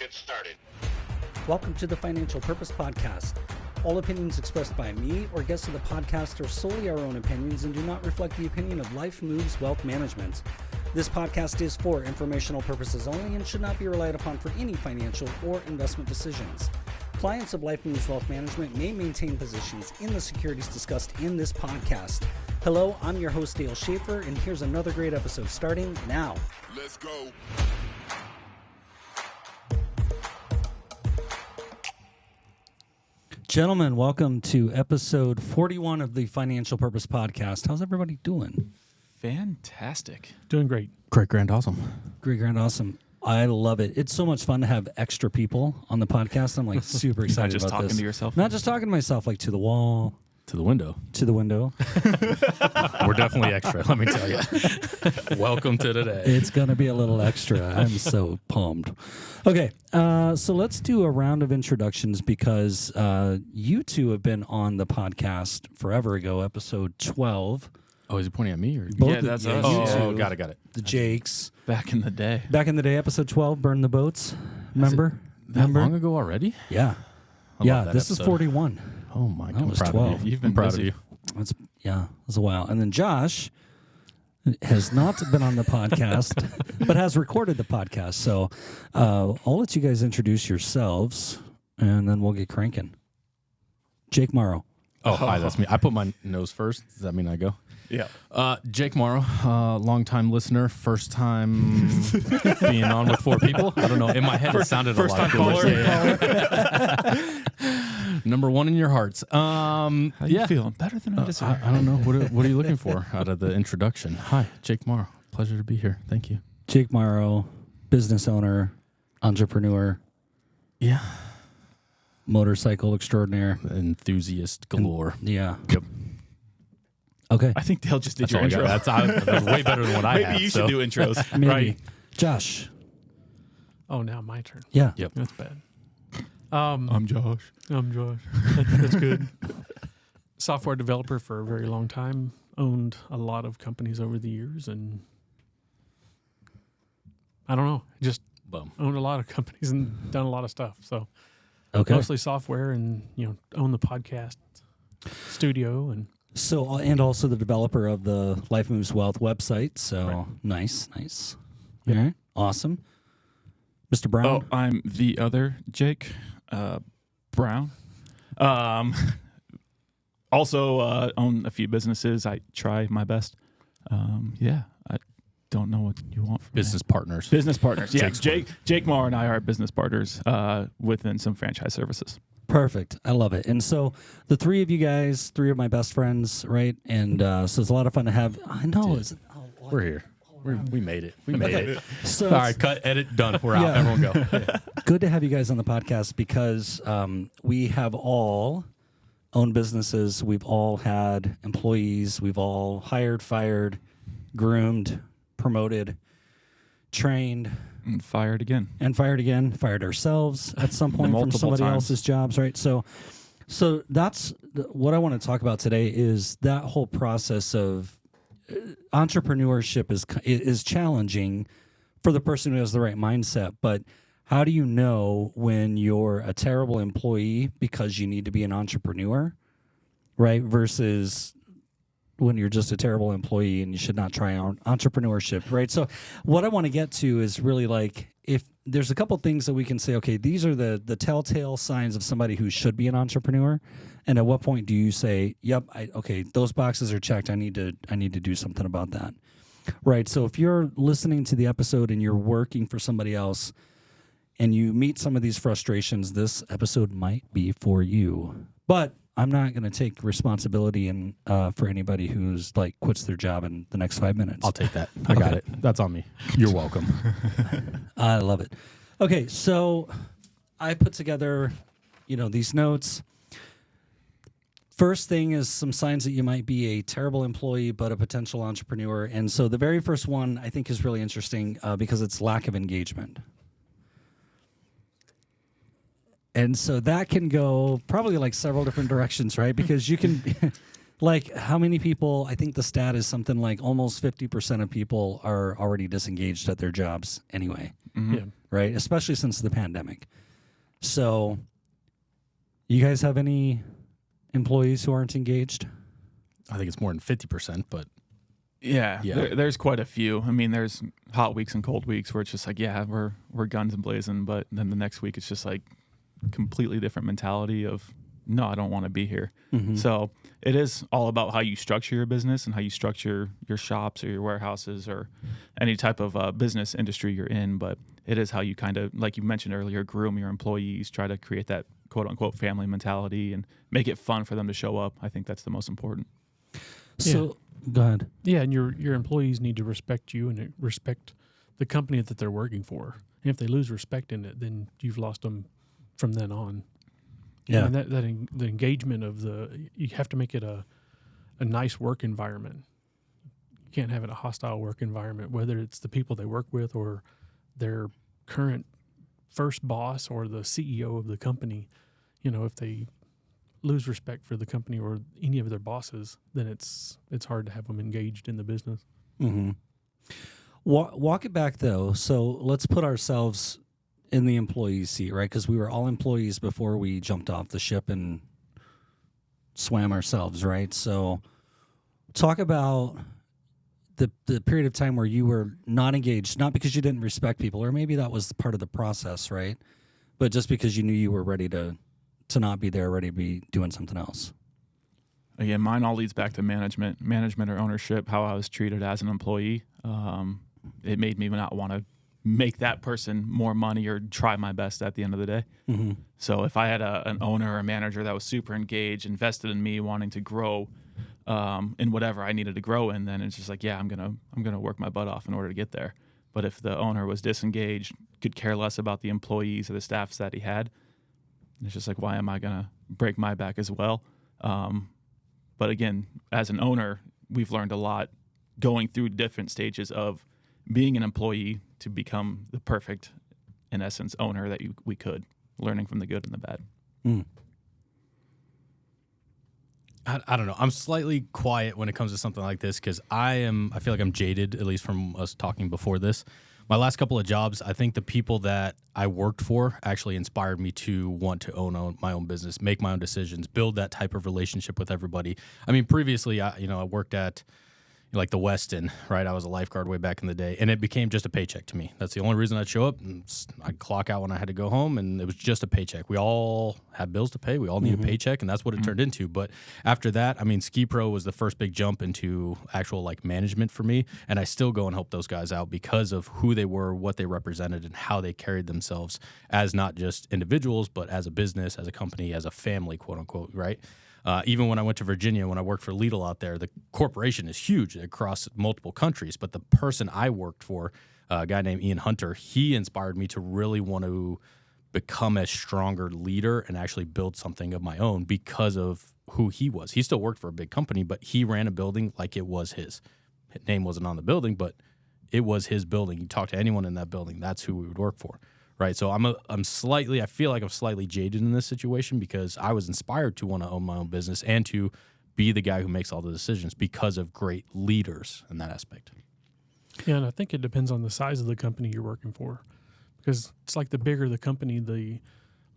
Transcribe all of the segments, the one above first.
get started. Welcome to the Financial Purpose Podcast. All opinions expressed by me or guests of the podcast are solely our own opinions and do not reflect the opinion of Life Moves Wealth Management. This podcast is for informational purposes only and should not be relied upon for any financial or investment decisions. Clients of Life Moves Wealth Management may maintain positions in the securities discussed in this podcast. Hello, I'm your host, Dale Shafer, and here's another great episode starting now. Let's go. Gentlemen, welcome to episode 41 of the Financial Purpose Podcast. How's everybody doing? Fantastic. Doing great. Great, grand, awesome. Great, grand, awesome. I love it. It's so much fun to have extra people on the podcast. I'm like super excited Not just about talking this. to yourself? Not just talking to myself, like to the wall, To the window. to the window. We're definitely extra, let me tell you. Welcome to today. It's going to be a little extra. I'm so pumped. Okay, so let's do a round of introductions because you two have been on the podcast forever ago, episode 12. Oh, is he pointing at me? Or? Both Yeah, of- that's yeah, us. you Oh, two. got it. The Jakes. Back in the day. Back in the day, episode 12, Burn the Boats. Remember? That long ago already? Yeah. I Yeah, love that this is episode. 41. Oh, my That God. was I'm proud 12. of you. You've been proud busy. of you. That's it was a while. And then Josh has not been on the podcast, but has recorded the podcast. So I'll let you guys introduce yourselves, and then we'll get cranking. Jake Morrow. Oh, hi, that's me. I put my nose first. Does that mean I go? Yeah. Jake Morrow, long-time listener, first time being on with four people. I don't know. In my head, it sounded a lot First-time cooler. caller. Number one in your hearts. How you feeling? Better than I I deserve. I don't know. What are you looking for out of the introduction? Hi, Jake Morrow. Pleasure to be here. Thank you. Jake Morrow, business owner, entrepreneur, Yeah. motorcycle extraordinaire. Enthusiast galore. Yeah. Yep. Okay. I think Dale just did That's your all I intro. got. That's way better than what I Maybe have. you so. should do intros. Maybe. Right. Josh. Oh, now my turn. Yeah. Yep. That's bad. I'm I'm Josh. Josh. That's good. Software developer for a very long time. Owned a lot of companies over the years, and I don't know, just Boom. owned a lot of companies and done a lot of stuff. So Okay. mostly software, and own the podcast studio and. So, and also the developer of the Life Moves Wealth website. So Right. nice. All right. Awesome. Mr. Brown. Oh, I'm the other Jake Brown. Also own a few businesses. I try my best. Yeah, I don't know what you want from Business me. partners. Business partners. Yeah, Jake's Jake Morrow and I are business partners within some franchise services. Perfect. I love it. And so the three of you guys, three of my best friends, right? And so it's a lot of fun to have. I know. Dude. We're here. We made it. We made it. So All right, cut, edit, done. We're out. Yeah. Everyone go. good to have you guys on the podcast because we have all owned businesses. We've all had employees. We've all hired, fired, groomed, promoted, trained, And fired again. and fired again, fired ourselves at some point from Multiple somebody times. else's jobs, right? So that's what I want to talk about today is that whole process of entrepreneurship is challenging for the person who has the right mindset, but how do you know when you're a terrible employee because you need to be an entrepreneur, right? Versus when you're just a terrible employee and you should not try entrepreneurship, right? So what I want to get to is really like if there's a couple things that we can say, okay, these are the telltale signs of somebody who should be an entrepreneur. And at what point do you say, yep, okay, those boxes are checked. I need to do something about that. Right. So if you're listening to the episode and you're working for somebody else and you meet some of these frustrations, this episode might be for you. But I'm not going to take responsibility for anybody who's like quits their job in the next 5 minutes. I'll take that. I got it. That's on me. You're welcome. I love it. Okay, so I put together, these notes. First thing is some signs that you might be a terrible employee but a potential entrepreneur. And so the very first one I think is really interesting because it's lack of engagement. And so that can go probably like several different directions, right? Because you can Like, how many people, I think the stat is something like almost 50% of people are already disengaged at their jobs anyway, Yeah. right? Especially since the pandemic. So, you guys have any employees who aren't engaged? I think it's more than 50%, but Yeah, Yeah. there's quite a few. I mean, there's hot weeks and cold weeks where it's just like, yeah, we're guns and blazing, but then the next week it's just like completely different mentality of, no, I don't want to be here. Mm-hmm. So it is all about how you structure your business and how you structure your shops or your warehouses or any type of business industry you're in. But it is how you kind of, like you mentioned earlier, groom your employees, try to create that quote unquote family mentality and make it fun for them to show up. I think that's the most important. So, go ahead. Yeah, and your employees need to respect you and respect the company that they're working for. And if they lose respect in it, then you've lost them from then on. Yeah. And the engagement of you have to make it a nice work environment. You can't have it a hostile work environment, whether it's the people they work with or their current first boss or the CEO of the company. You know, if they lose respect for the company or any of their bosses, then it's hard to have them engaged in the business. Mm-hmm. Walk it back, though. So, let's put ourselves in the employee seat, right? Because we were all employees before we jumped off the ship and swam ourselves, right? So talk about the period of time where you were not engaged, not because you didn't respect people, or maybe that was part of the process, right? But just because you knew you were ready to not be there, ready to be doing something else. Again, mine all leads back to management or ownership, how I was treated as an employee. It made me not want to make that person more money or try my best at the end of the day. Mm-hmm. So if I had an owner or a manager that was super engaged, invested in me, wanting to grow in whatever I needed to grow in, then it's just like, yeah, I'm gonna work my butt off in order to get there. But if the owner was disengaged, could care less about the employees or the staffs that he had, it's just like, why am I gonna break my back as well? But again, as an owner, we've learned a lot going through different stages of being an employee to become the perfect, in essence, owner that we could, learning from the good and the bad. Mm. I don't know. I'm slightly quiet when it comes to something like this because I feel like I'm jaded, at least from us talking before this. My last couple of jobs, I think the people that I worked for actually inspired me to want to own my own business, make my own decisions, build that type of relationship with everybody. I mean, previously, I worked at like the Westin, right? I was a lifeguard way back in the day, and it became just a paycheck to me. That's the only reason I'd show up. And I'd clock out when I had to go home, and it was just a paycheck. We all have bills to pay. We all need a paycheck, and that's what it turned into. But after that, I mean, Ski Pro was the first big jump into actual like management for me, and I still go and help those guys out because of who they were, what they represented, and how they carried themselves as not just individuals, but as a business, as a company, as a family, quote unquote, right? Even when I went to Virginia, when I worked for Lidl out there, the corporation is huge across multiple countries. But the person I worked for, a guy named Ian Hunter, he inspired me to really want to become a stronger leader and actually build something of my own because of who he was. He still worked for a big company, but he ran a building like it was his. His name wasn't on the building, but it was his building. You talk to anyone in that building, that's who we would work for. Right, so I feel like I'm slightly jaded in this situation because I was inspired to want to own my own business and to be the guy who makes all the decisions because of great leaders in that aspect. Yeah, and I think it depends on the size of the company you're working for, because it's like the bigger the company, the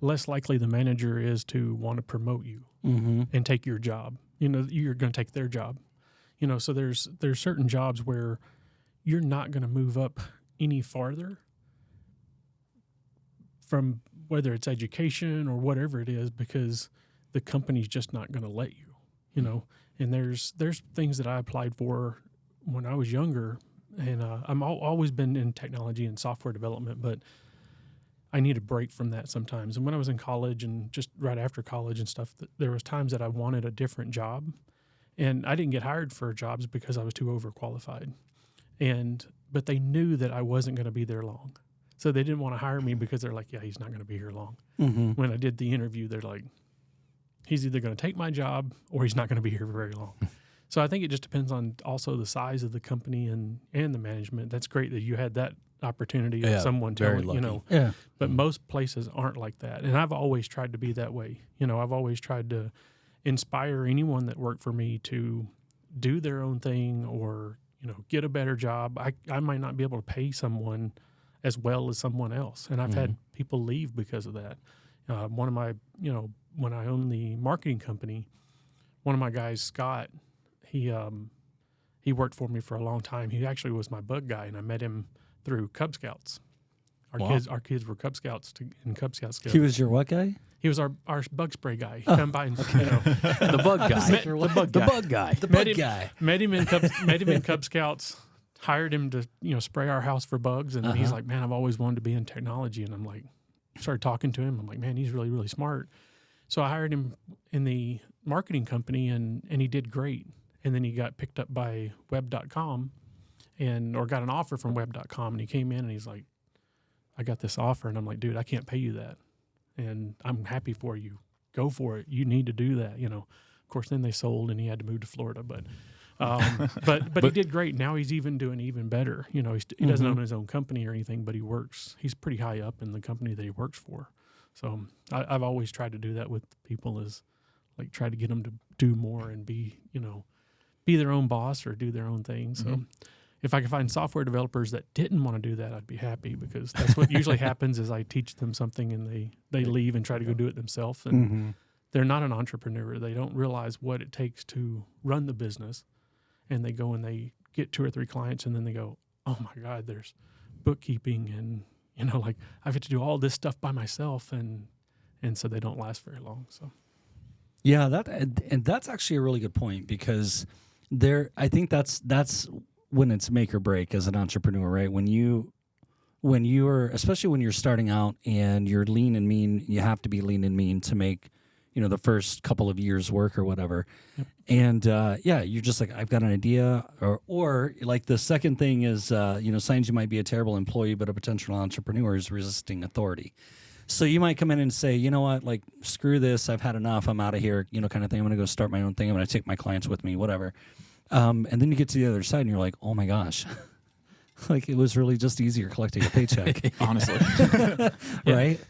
less likely the manager is to want to promote you and take your job. You know, you're going to take their job. You know, so there's certain jobs where you're not going to move up any farther from whether it's education or whatever it is, because the company's just not going to let you, you know. And there's things that I applied for when I was younger, and I'm always been in technology and software development, but I need a break from that sometimes. And when I was in college and just right after college and stuff, there was times that I wanted a different job, and I didn't get hired for jobs because I was too overqualified. But they knew that I wasn't going to be there long. So they didn't want to hire me because they're like, yeah, he's not going to be here long. When I did the interview, they're like, he's either going to take my job or he's not going to be here for very long. So I think it just depends on also the size of the company and the management. That's great that you had that opportunity of someone telling, you know. Yeah. But most places aren't like that. And I've always tried to be that way. You know, I've always tried to inspire anyone that worked for me to do their own thing or, get a better job. I might not be able to pay someone as well as someone else. And I've had people leave because of that. One of my, when I owned the marketing company, one of my guys, Scott, he worked for me for a long time. He actually was my bug guy, and I met him through Cub Scouts. Our kids were Cub Scouts in Cub Scouts. He was your what guy? He was our bug spray guy. He come by and The bug guy. The bug guy. The bug guy. met him in Cub Scouts. Hired him to spray our house for bugs, and he's like, man, I've always wanted to be in technology. And I'm like, started talking to him. I'm like, man, he's really, really smart. So I hired him in the marketing company, and he did great. And then he got picked up by web.com or got an offer from web.com, and he came in and he's like, I got this offer. And I'm like, dude, I can't pay you that. And I'm happy for you. Go for it. You need to do that. Of course, then they sold and he had to move to Florida, but he did great. Now he's doing even better. He doesn't own his own company or anything, but he's pretty high up in the company that he works for. So I've always tried to do that with people, is like try to get them to do more and be their own boss or do their own thing. So if I could find software developers that didn't want to do that, I'd be happy, because that's what usually happens is I teach them something and they leave and try to go do it themselves. And they're not an entrepreneur. They don't realize what it takes to run the business. And they go and they get 2 or 3 clients, and then they go, oh my God, there's bookkeeping and, like I have to do all this stuff by myself. And so they don't last very long. So. Yeah, that's actually a really good point, because I think that's when it's make or break as an entrepreneur, right? When you're, especially when you're starting out and you're lean and mean, you have to be lean and mean to make, the first couple of years work or whatever. Yep. And you're just like, I've got an idea, or like the second thing is, signs you might be a terrible employee, but a potential entrepreneur is resisting authority. So you might come in and say, you know what, like, screw this, I've had enough, I'm out of here, kind of thing. I'm going to go start my own thing. I'm going to take my clients with me, whatever. And then you get to the other side and you're like, oh my gosh, like it was really just easier collecting a paycheck. Honestly. Right?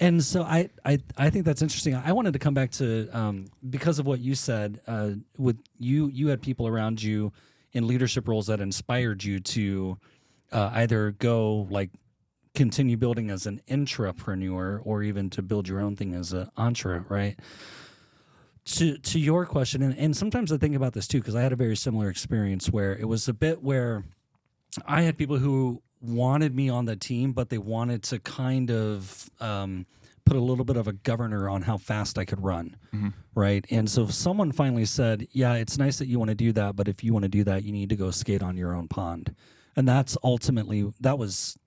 And so I think that's interesting. I wanted to come back to, because of what you said, with you had people around you in leadership roles that inspired you to either go like continue building as an intrapreneur or even to build your own thing as an entre, right? To your question, and sometimes I think about this too, because I had a very similar experience where it was a bit where I had people who wanted me on the team, but they wanted to kind of put a little bit of a governor on how fast I could run, right? And so someone finally said, yeah, it's nice that you want to do that, but if you want to do that, you need to go skate on your own pond. And that was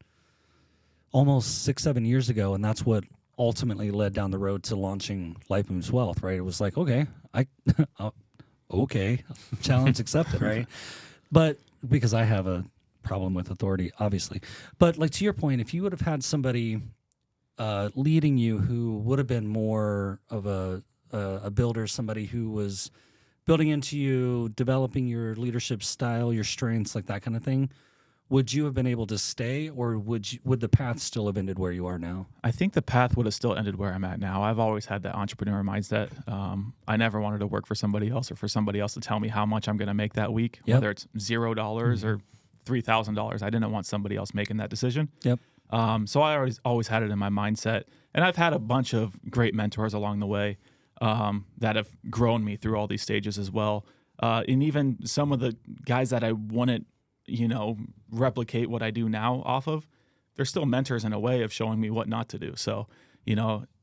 almost 6-7 years ago, and that's what ultimately led down the road to launching Life Moves Wealth, right? It was like, okay, challenge accepted, right? But because I have a problem with authority, obviously. But like to your point, if you would have had somebody leading you who would have been more of a builder, somebody who was building into you, developing your leadership style, your strengths, like that kind of thing, would you have been able to stay, or would the path still have ended where you are now? I think the path would have still ended where I'm at now. I've always had that entrepreneur mindset. I never wanted to work for somebody else or for somebody else to tell me how much I'm going to make that week, whether it's $0 or $3,000. I didn't want somebody else making that decision. Yep. So I always had it in my mindset. And I've had a bunch of great mentors along the way that have grown me through all these stages as well. And even some of the guys that I wouldn't, replicate what I do now off of, they're still mentors in a way of showing me what not to do. So,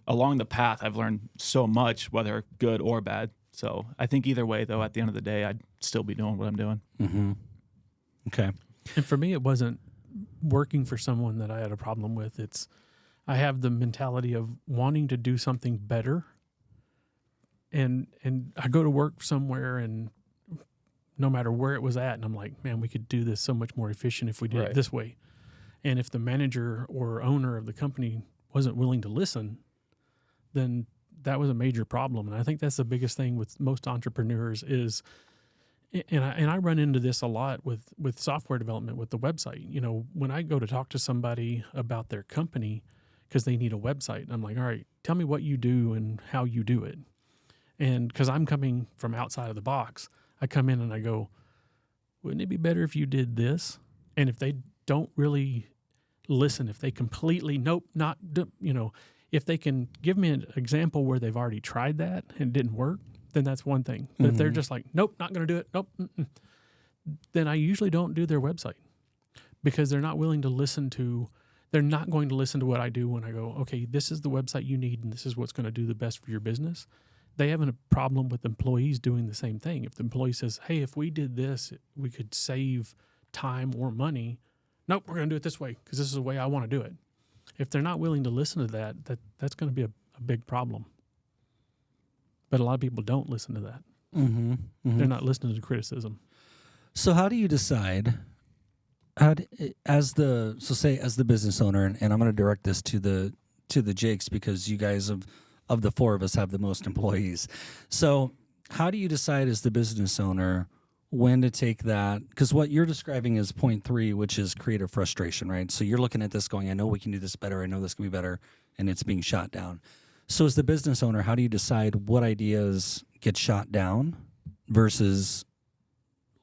along the path, I've learned so much, whether good or bad. So I think either way, though, at the end of the day, I'd still be doing what I'm doing. Mm-hmm. Okay. And for me, it wasn't working for someone that I had a problem with. I have the mentality of wanting to do something better. And I go to work somewhere, and no matter where it was at, and I'm like, man, we could do this so much more efficient if we did it this way. And if the manager or owner of the company wasn't willing to listen, then that was a major problem. And I think that's the biggest thing with most entrepreneurs is, and I run into this a lot with software development, with the website. When I go to talk to somebody about their company because they need a website, I'm like, all right, tell me what you do and how you do it. And because I'm coming from outside of the box, I come in and I go, wouldn't it be better if you did this? And if they don't really listen, if they completely, nope, not, if they can give me an example where they've already tried that and it didn't work, then that's one thing. But if they're just like, nope, not going to do it, nope, then I usually don't do their website because they're not willing to listen to, they're not going to listen to what I do when I go, okay, this is the website you need and this is what's going to do the best for your business. They have a problem with employees doing the same thing. If the employee says, hey, if we did this, we could save time or money. Nope, we're going to do it this way because this is the way I want to do it. If they're not willing to listen to that's going to be a big problem. But a lot of people don't listen to that. They're not listening to criticism. So how do you decide, as the business owner, and I'm going to direct this to the Jakes because you guys of the four of us have the most employees. So how do you decide as the business owner when to take that? Because what you're describing is point 3, which is creative frustration, right? So you're looking at this going, I know we can do this better. I know this can be better. And it's being shot down. So as the business owner, how do you decide what ideas get shot down versus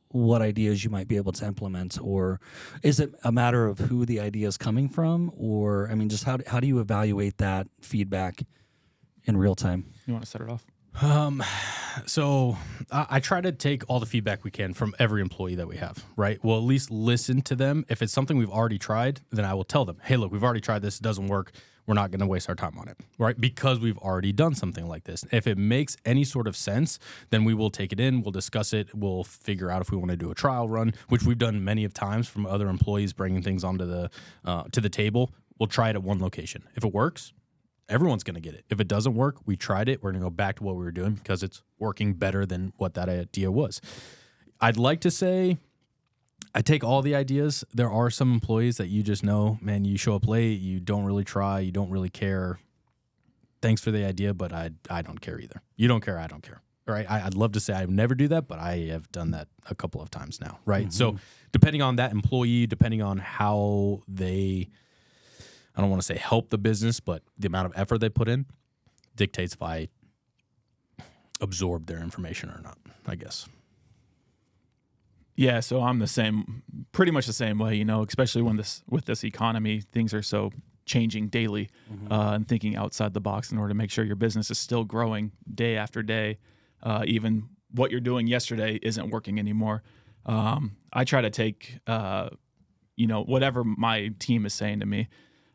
what ideas you might be able to implement? Or is it a matter of who the idea is coming from? Or, I mean, just how do you evaluate that feedback in real time? You want to set it off? So I try to take all the feedback we can from every employee that we have, right? We'll at least listen to them. If it's something we've already tried, then I will tell them, hey, look, we've already tried this. It doesn't work. We're not going to waste our time on it, right? Because we've already done something like this. If it makes any sort of sense, then we will take it in. We'll discuss it. We'll figure out if we want to do a trial run, which we've done many of times from other employees bringing things onto to the table. We'll try it at one location. If it works, everyone's going to get it. If it doesn't work, we tried it. We're going to go back to what we were doing because it's working better than what that idea was. I'd like to say I take all the ideas. There are some employees that you just know, man, you show up late, you don't really try, you don't really care. Thanks for the idea, but I don't care either. You don't care, I don't care. Right? I'd love to say I would never do that, but I have done that a couple of times now, right? So depending on that employee, depending on how they, I don't want to say help the business, but the amount of effort they put in dictates if I absorb their information or not, I guess. Yeah, so I'm pretty much the same way, especially with this economy, things are so changing daily, and thinking outside the box in order to make sure your business is still growing day after day. Even what you're doing yesterday isn't working anymore. I try to take, whatever my team is saying to me.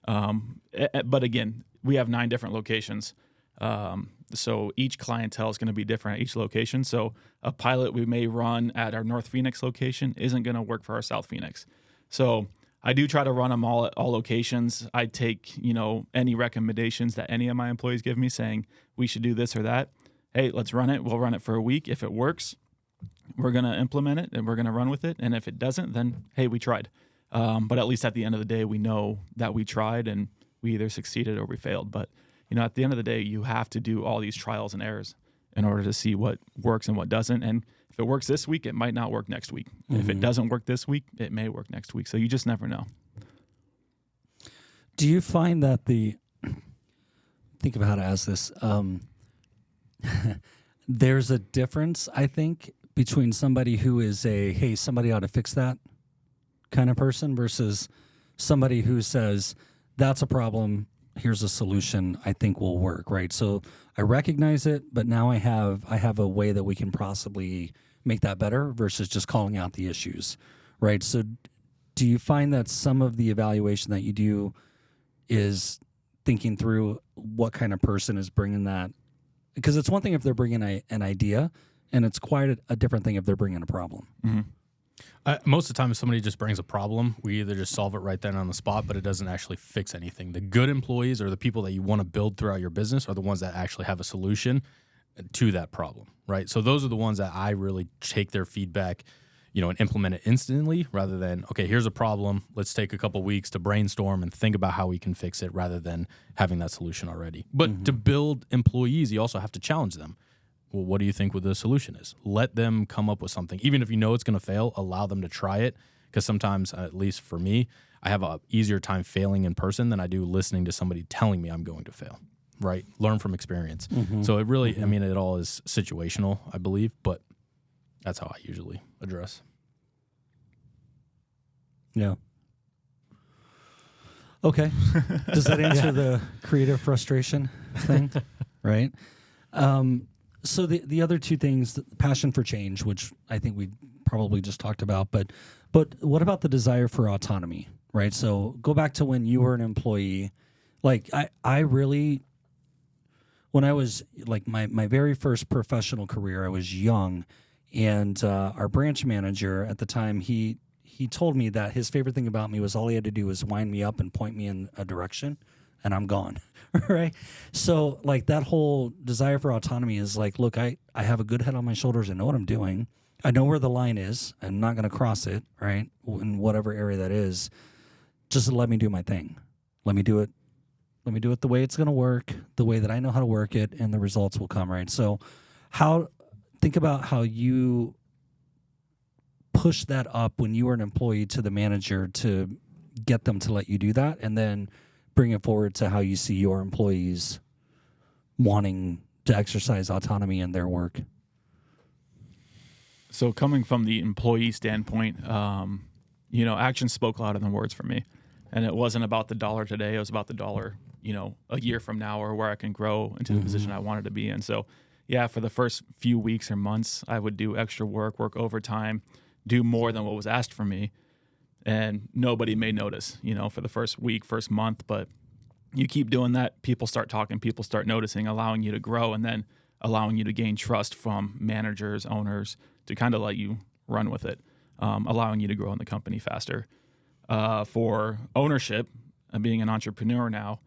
But again, we have 9 different locations. So each clientele is going to be different at each location. So a pilot we may run at our North Phoenix location isn't going to work for our South Phoenix. So I do try to run them all at all locations. I take, any recommendations that any of my employees give me saying we should do this or that. Hey, let's run it. We'll run it for a week. If it works, we're going to implement it and we're going to run with it. And if it doesn't, then, hey, we tried. But at least at the end of the day, we know that we tried and we either succeeded or we failed. But, at the end of the day, you have to do all these trials and errors in order to see what works and what doesn't. And if it works this week, it might not work next week. If it doesn't work this week, it may work next week. So you just never know. Do you find that think of how to ask this. There's a difference, I think, between somebody who is hey, somebody ought to fix that kind of person versus somebody who says, that's a problem, here's a solution I think will work, right? So I recognize it, but now I have a way that we can possibly make that better versus just calling out the issues, right? So do you find that some of the evaluation that you do is thinking through what kind of person is bringing that? Because it's one thing if they're bringing an idea, and it's quite a different thing if they're bringing a problem. Most of the time, if somebody just brings a problem, we either just solve it right then on the spot, but it doesn't actually fix anything. The good employees or the people that you want to build throughout your business are the ones that actually have a solution to that problem, right? So those are the ones that I really take their feedback, and implement it instantly rather than, okay, here's a problem. Let's take a couple weeks to brainstorm and think about how we can fix it rather than having that solution already. But to build employees, you also have to challenge them. Well, what do you think the solution is? Let them come up with something. Even if you know it's going to fail, allow them to try it. Because sometimes, at least for me, I have an easier time failing in person than I do listening to somebody telling me I'm going to fail. right? Learn from experience. So it really, I mean, it all is situational, I believe, but that's how I usually address. Yeah. Okay. Does that answer the creative frustration thing? Right. So the other two things, the passion for change, which I think we probably just talked about, but what about the desire for autonomy? Right. So go back to when you were an employee. Like I really, when I was like my very first professional career, I was young, and our branch manager at the time, he told me that his favorite thing about me was all he had to do was wind me up and point me in a direction, and I'm gone. Right? So like that whole desire for autonomy is like, look, I have a good head on my shoulders. I know what I'm doing. I know where the line is. I'm not going to cross it, right? In whatever area that is. Just let me do my thing. Let me do it. Let me do it the way it's going to work, the way that I know how to work it, and the results will come, right? So think about how you push that up when you were an employee to the manager to get them to let you do that, and then bring it forward to how you see your employees wanting to exercise autonomy in their work. So coming from the employee standpoint, action spoke louder than words for me. And it wasn't about the dollar today. It was about the dollar, a year from now, or where I can grow into the position I wanted to be in. So, yeah, for the first few weeks or months, I would do extra work overtime, do more than what was asked from me. And nobody may notice, for the first week, first month. But you keep doing that, people start talking, people start noticing, allowing you to grow, and then allowing you to gain trust from managers, owners, to kind of let you run with it, allowing you to grow in the company faster. For ownership, being an entrepreneur now,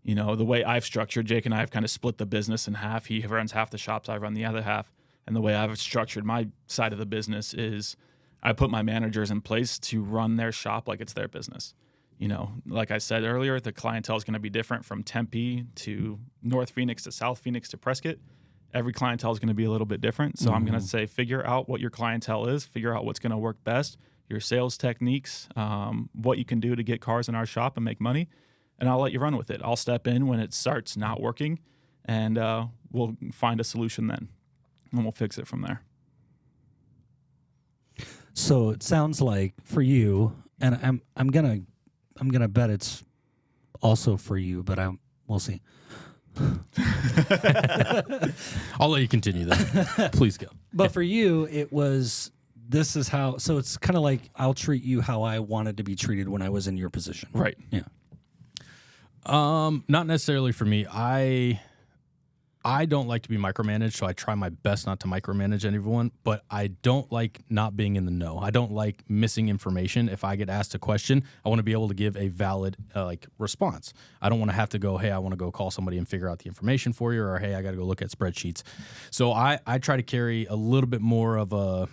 the way I've structured, Jake and I have kind of split the business in half. He runs half the shops, I run the other half. And the way I've structured my side of the business is I put my managers in place to run their shop like it's their business. Like I said earlier, the clientele is going to be different from Tempe to North Phoenix to South Phoenix to Prescott. Every clientele is going to be a little bit different. So I'm going to say, figure out what your clientele is, figure out what's going to work best, your sales techniques, what you can do to get cars in our shop and make money, and I'll let you run with it. I'll step in when it starts not working, and we'll find a solution then, and we'll fix it from there. So it sounds like for you, and I'm gonna bet it's also for you, but we'll see. I'll let you continue that. Please go. But for you, it was, this is how, so it's kind of like, I'll treat you how I wanted to be treated when I was in your position. Right. Yeah. Not necessarily for me. I don't like to be micromanaged, so I try my best not to micromanage anyone, but I don't like not being in the know. I don't like missing information. If I get asked a question, I want to be able to give a valid response. I don't want to have to go, hey, I want to go call somebody and figure out the information for you, or hey, I got to go look at spreadsheets. So I try to carry a little bit more of a,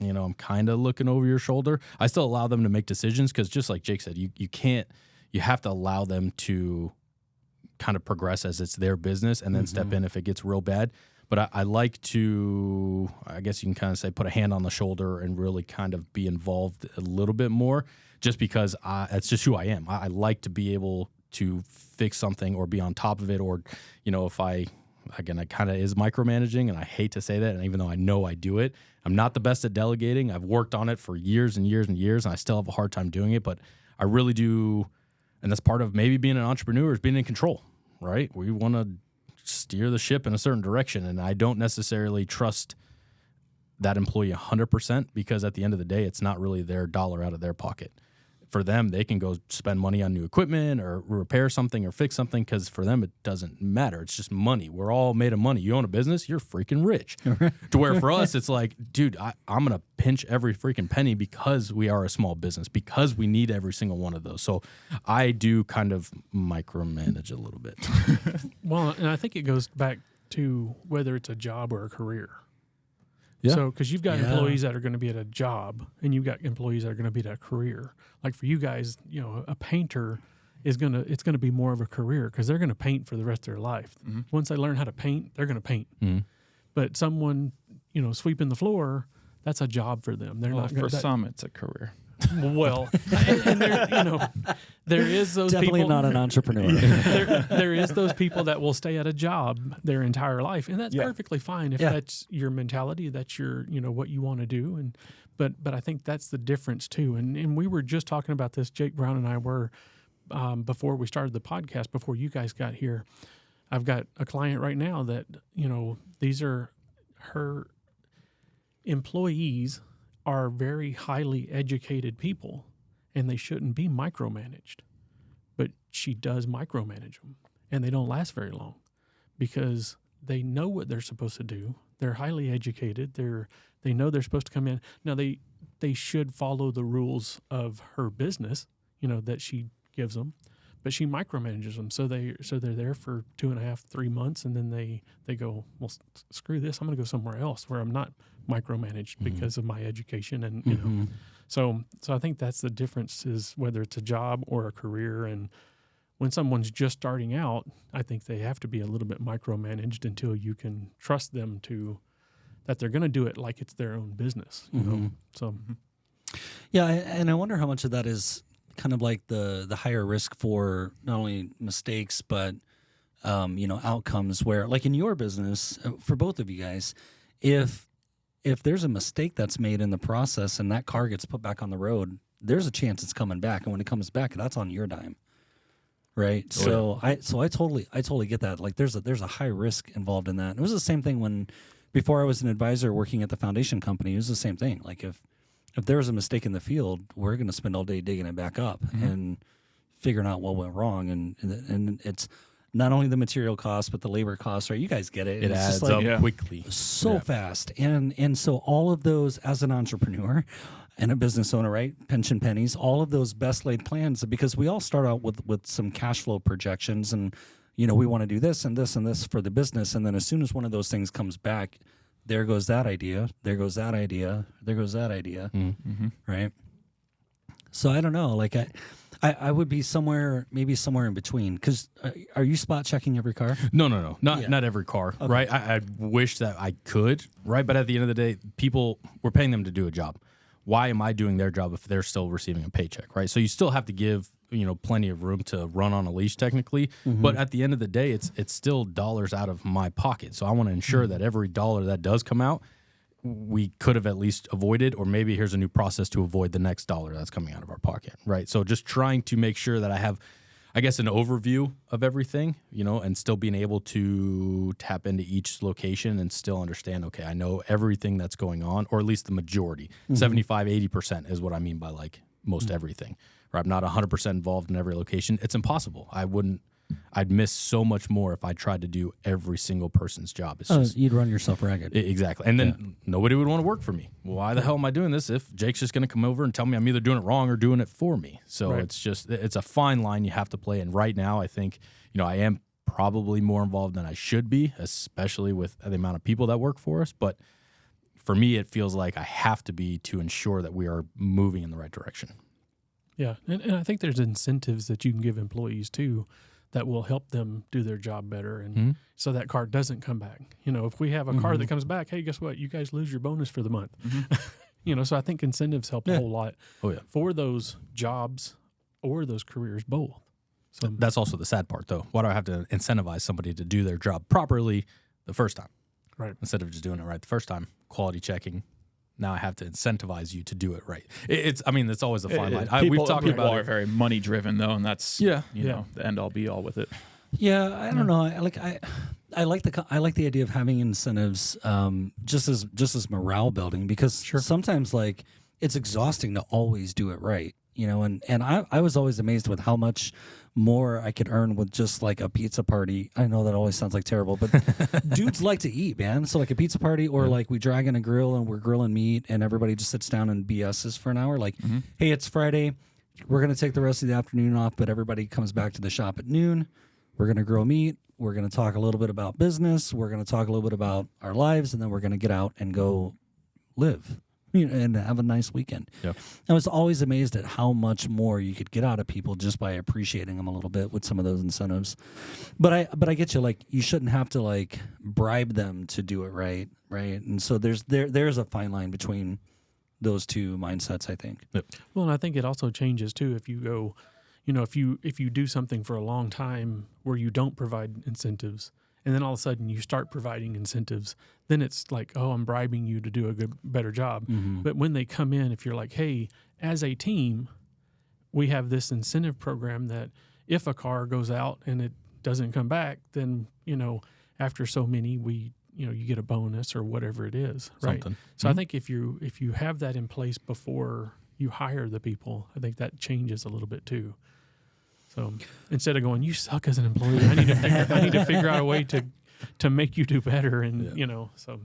I'm kind of looking over your shoulder. I still allow them to make decisions because just like Jake said, you have to allow them to kind of progress as it's their business and then step in if it gets real bad. But I like to, I guess you can kind of say, put a hand on the shoulder and really kind of be involved a little bit more just because it's just who I am. I like to be able to fix something or be on top of it, or, if I kind of is micromanaging, and I hate to say that, and even though I know I do it, I'm not the best at delegating. I've worked on it for years and years and years, and I still have a hard time doing it, but I really do. And that's part of maybe being an entrepreneur, is being in control, right? We want to steer the ship in a certain direction, and I don't necessarily trust that employee 100% because at the end of the day, it's not really their dollar out of their pocket. For them, they can go spend money on new equipment or repair something or fix something because for them, it doesn't matter. It's just money. We're all made of money. You own a business, you're freaking rich. To where for us, it's like, dude, I'm going to pinch every freaking penny because we are a small business, because we need every single one of those. So I do kind of micromanage a little bit. Well, and I think it goes back to whether it's a job or a career. Yeah. So, because you've got employees that are going to be at a job, and you've got employees that are going to be at a career. Like for you guys, a painter it's going to be more of a career because they're going to paint for the rest of their life. Mm-hmm. Once they learn how to paint, they're going to paint. Mm-hmm. But someone, sweeping the floor, that's a job for them. They're not for some, it's a career. Well, and there, there is those Definitely people. not an entrepreneur. There is those people that will stay at a job their entire life, and that's perfectly fine if that's your mentality, that's your what you want to do. And but I think that's the difference too. And we were just talking about this. Jake Brown and I were before we started the podcast, before you guys got here. I've got a client right now that these are her employees are very highly educated people, and they shouldn't be micromanaged. But she does micromanage them, and they don't last very long because they know what they're supposed to do. They're highly educated. They know they're supposed to come in. Now they should follow the rules of her business, that she gives them, but she micromanages them. So they're there for 2.5, 3 months, and then they go, well, screw this. I'm going to go somewhere else where I'm not micromanaged because of my education, and So I think that's the difference, is whether it's a job or a career. And when someone's just starting out, I think they have to be a little bit micromanaged until you can trust them that they're going to do it like it's their own business. So Yeah, and I wonder how much of that is kind of like the higher risk for not only mistakes but outcomes. Where, like in your business, for both of you guys, if there's a mistake that's made in the process and that car gets put back on the road, there's a chance it's coming back, and when it comes back, that's on your dime, right? I totally get that. Like there's a high risk involved in that. It was the same thing before I was an advisor working at the foundation company. It was the same thing. Like if there was a mistake in the field, we're going to spend all day digging it back up and figuring out what went wrong, and it's not only the material costs, but the labor costs, right? You guys get it. It It's adds just like, up quickly. so fast. And so all of those, as an entrepreneur and a business owner, right? Pension pennies, all of those best laid plans, because we all start out with some cash flow projections, and, we want to do this and this and this for the business. And then as soon as one of those things comes back, there goes that idea, there goes that idea, there goes that idea, right? So I don't know. Like I would be maybe somewhere in between. Because are you spot checking every car? No, not every car, right? I wish that I could, right? But at the end of the day, we're paying them to do a job. Why am I doing their job if they're still receiving a paycheck, right? So you still have to give plenty of room to run on a leash technically, but at the end of the day, it's still dollars out of my pocket. So I want to ensure that every dollar that does come out, we could have at least avoided, or maybe here's a new process to avoid the next dollar that's coming out of our pocket, right? So just trying to make sure that I have, I guess, an overview of everything, and still being able to tap into each location and still understand, okay, I know everything that's going on, or at least the majority. 75, 80% is what I mean by like most everything, or I'm not 100% involved in every location. It's impossible. I'd miss so much more if I tried to do every single person's job. It's just, you'd run yourself ragged. Exactly. And then nobody would want to work for me. Why the hell am I doing this if Jake's just going to come over and tell me I'm either doing it wrong or doing it for me? So it's a fine line you have to play. And right now, I think, I am probably more involved than I should be, especially with the amount of people that work for us. But for me, it feels like I have to be to ensure that we are moving in the right direction. Yeah. And I think there's incentives that you can give employees too, that will help them do their job better, and so that car doesn't come back. If we have a car that comes back, hey, guess what? You guys lose your bonus for the month. So I think incentives help a whole lot for those jobs or those careers both. So that's also the sad part, though. Why do I have to incentivize somebody to do their job properly the first time? Right. Instead of just doing it right the first time, quality checking. Now I have to incentivize you to do it right. It's always a fine line. We've talked about people are it. very money driven though, and that's the end all be all with it. Yeah, I don't know. I like the idea of having incentives, just as morale building, because sometimes like it's exhausting to always do it right, and I was always amazed with how much more I could earn with just like a pizza party. I know that always sounds like terrible, but dudes like to eat, man. So like a pizza party, or like we drag in a grill and we're grilling meat and everybody just sits down and BS's for an hour. Like, hey, it's Friday. We're going to take the rest of the afternoon off, but everybody comes back to the shop at noon. We're going to grill meat. We're going to talk a little bit about business. We're going to talk a little bit about our lives, and then we're going to get out and go live. And have a nice weekend. Yeah. I was always amazed at how much more you could get out of people just by appreciating them a little bit with some of those incentives. But I get you. Like, you shouldn't have to like bribe them to do it right. And so there's a fine line between those two mindsets, I think. Well, and I think it also changes too if you go, if you do something for a long time where you don't provide incentives, and then all of a sudden you start providing incentives, then it's like, oh, I'm bribing you to do a better job. Mm-hmm. But when they come in, if you're like, hey, as a team, we have this incentive program that if a car goes out and it doesn't come back, then, after so many, you get a bonus or whatever it is. Right. Something. So I think if you have that in place before you hire the people, I think that changes a little bit too. So instead of going, you suck as an employee, I need to figure out a way to make you do better. And, so.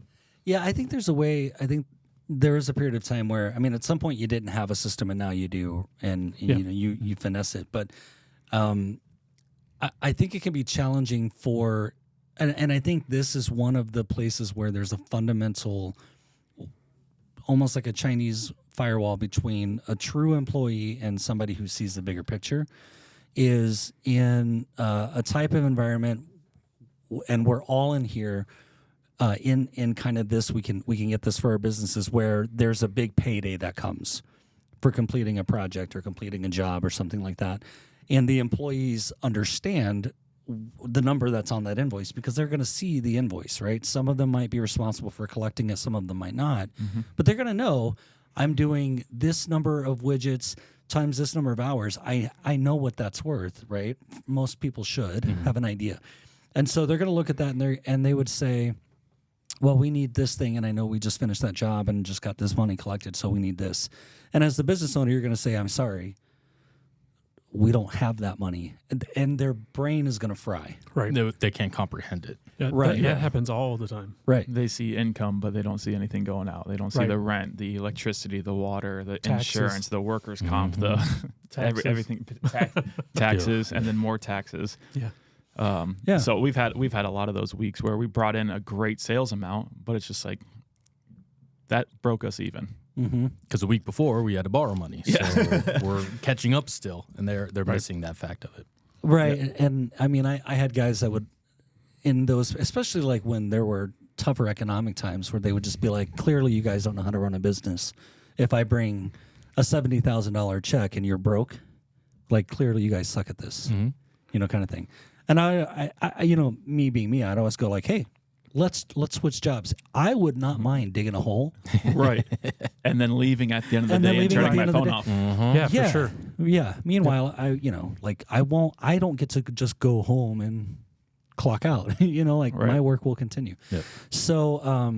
Yeah, I think there's a way. I think there was a period of time where, at some point you didn't have a system and now you do, and you finesse it. But I think it can be challenging for, and I think this is one of the places where there's a fundamental, almost like a Chinese firewall between a true employee and somebody who sees the bigger picture, is in a type of environment, and we're all in here in kind of this, we can get this for our businesses, where there's a big payday that comes for completing a project or completing a job or something like that. And the employees understand the number that's on that invoice because they're going to see the invoice, right? Some of them might be responsible for collecting it. Some of them might not, but they're going to know I'm doing this number of widgets times this number of hours. I know what that's worth, right? Most people should have an idea. And so they're going to look at that and they would say, well, we need this thing, and I know we just finished that job and just got this money collected, so we need this. And as the business owner, you're going to say, I'm sorry, we don't have that money. And their brain is going to fry. Right. They can't comprehend it. Yeah, Right. That happens all the time. Right. They see income, but they don't see anything going out. They don't see Right. the rent, the electricity, the water, the Taxes. insurance, the workers' comp, the Taxes. everything, taxes, and then more taxes. Yeah. Yeah. So we've had a lot of those weeks where we brought in a great sales amount, but it's just like that broke us even. Because the week before we had to borrow money, so we're catching up still, and they're missing that fact of it. Right. Yeah. And I had guys that would, in those, especially like when there were tougher economic times, where they would just be like, clearly you guys don't know how to run a business. If I bring a $70,000 check and you're broke, like clearly you guys suck at this, kind of thing. And I me being me, I'd always go like, hey, let's switch jobs. I would not mind digging a hole. Right. And then leaving at the end of the day and turning my phone off. Yeah, for sure. Yeah. Meanwhile, I don't get to just go home and clock out. My work will continue. Yep. So,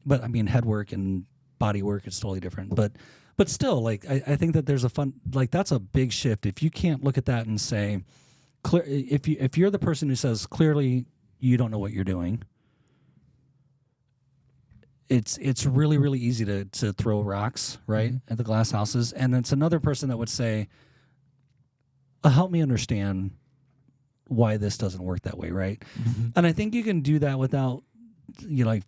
but head work and body work is totally different. But still, like I think that there's a fun, like that's a big shift. If you can't look at that and say, if you're the person who says clearly you don't know what you're doing, it's really, really easy to throw rocks, right, at the glass houses. And it's another person that would say, help me understand why this doesn't work that way, right? And I think you can do that without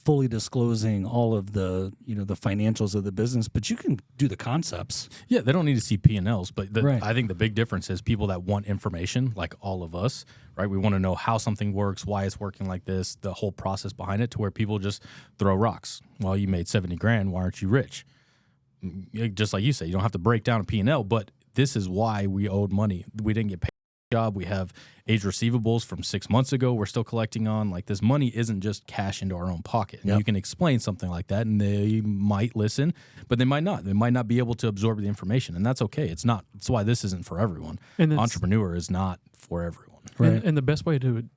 fully disclosing all of the the financials of the business, but you can do the concepts. Yeah, they don't need to see P&Ls, but Right. I think the big difference is people that want information, like all of us, right? We want to know how something works, why it's working like this, the whole process behind it, to where people just throw rocks. Well, you made $70,000, why aren't you rich? Just like you say, you don't have to break down a P&L, but this is why we owed money. We didn't get paid. Job. We have age receivables from 6 months ago we're still collecting on. Like, this money isn't just cash into our own pocket. And you can explain something like that, and they might listen, but they might not. They might not be able to absorb the information, and that's okay. It's not. That's why this isn't for everyone. And entrepreneur is not for everyone. Right. And the best way to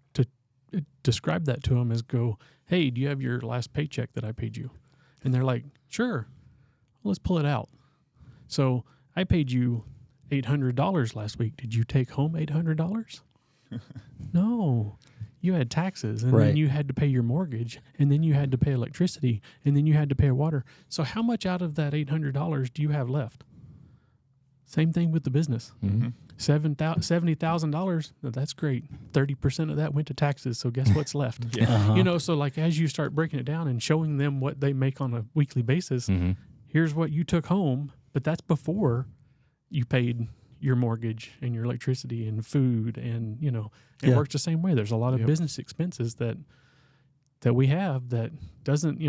describe that to them is go, hey, do you have your last paycheck that I paid you? And they're like, sure. Well, let's pull it out. So I paid you $800 last week. Did you take home $800? No. You had taxes, and then you had to pay your mortgage, and then you had to pay electricity, and then you had to pay water. So how much out of that $800 do you have left? Same thing with the business. $70,000. That's great. 30% of that went to taxes. So guess what's left? So like as you start breaking it down and showing them what they make on a weekly basis, here's what you took home, but that's before you paid your mortgage and your electricity and food, and it works the same way. There's a lot of business expenses that we have that doesn't,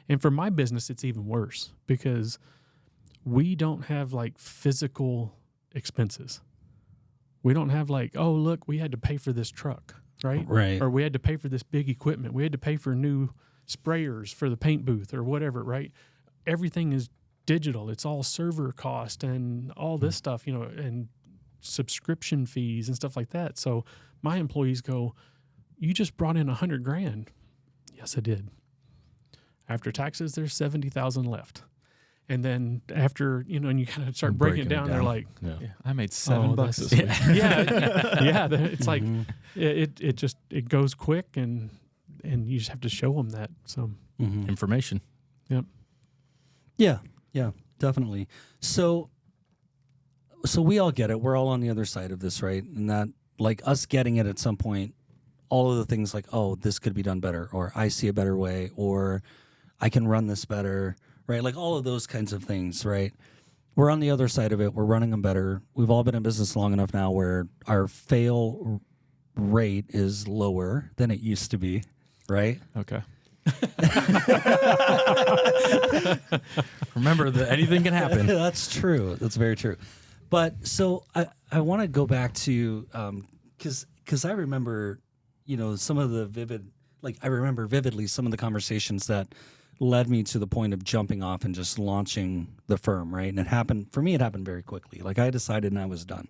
and for my business it's even worse, because we don't have like physical expenses. We don't have like, oh, look, we had to pay for this truck, right? Right. Or we had to pay for this big equipment. We had to pay for new sprayers for the paint booth or whatever, right? Everything is digital. It's all server cost and all this stuff, you know, and subscription fees and stuff like that. So my employees go, you just brought in $100,000. Yes, I did. After taxes, there's 70,000 left. And then after, you know, and you kind of start breaking it down, they're like, Yeah. Yeah, I made $7 that's- this week. yeah, it's like, it goes quick and you just have to show them that. So, Information. Yeah, definitely. So we all get it. We're all on the other side of this, right? And that, like, us getting it at some point, all of the things like, oh, this could be done better, or I see a better way, or I can run this better, right? Like all of those kinds of things, right? We're on the other side of it. We're running them better. We've all been in business long enough now where our fail rate is lower than it used to be, right? Okay. Remember that anything can happen. That's true. That's very true. But so I want to go back to because I remember, you know, some of the I remember vividly some of the conversations that led me to the point of jumping off and just launching the firm, right? And it happened very quickly. Like I decided and I was done.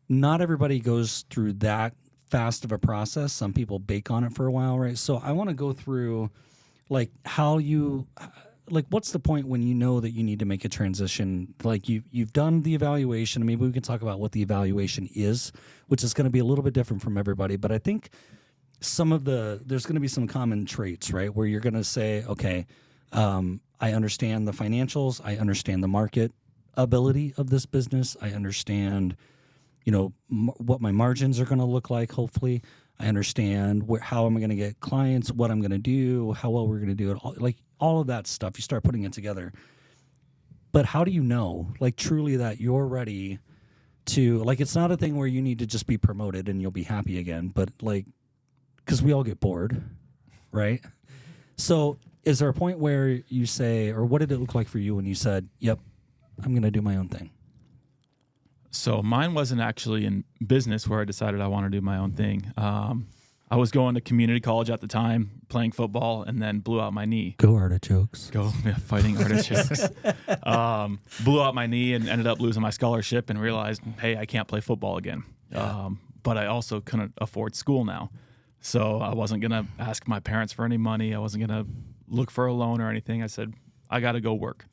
Not everybody goes through that fast of a process. Some people bake on it for a while, right? So I want to go through like how you like what's the point when you know that you need to make a transition? Like you've done the evaluation. Maybe we can talk about what the evaluation is, which is going to be a little bit different from everybody, but I think there's going to be some common traits, right? Where you're going to say, okay, I understand the financials. I understand the market ability of this business. I understand, you know, what my margins are going to look like, hopefully. I understand how am I going to get clients, what I'm going to do, how well we're going to do it. All of that stuff, you start putting it together. But how do you know, like, truly that you're ready to, like, it's not a thing where you need to just be promoted and you'll be happy again, but, like, because we all get bored, right? So is there a point where you say, or what did it look like for you when you said, yep, I'm going to do my own thing? So mine wasn't actually in business where I decided I want to do my own thing. I was going to community college at the time, playing football, and then blew out my knee. Go artichokes. Go fighting artichokes. Blew out my knee and ended up losing my scholarship and realized, hey, I can't play football again. But I also couldn't afford school now. So I wasn't going to ask my parents for any money. I wasn't going to look for a loan or anything. I said, I got to go work.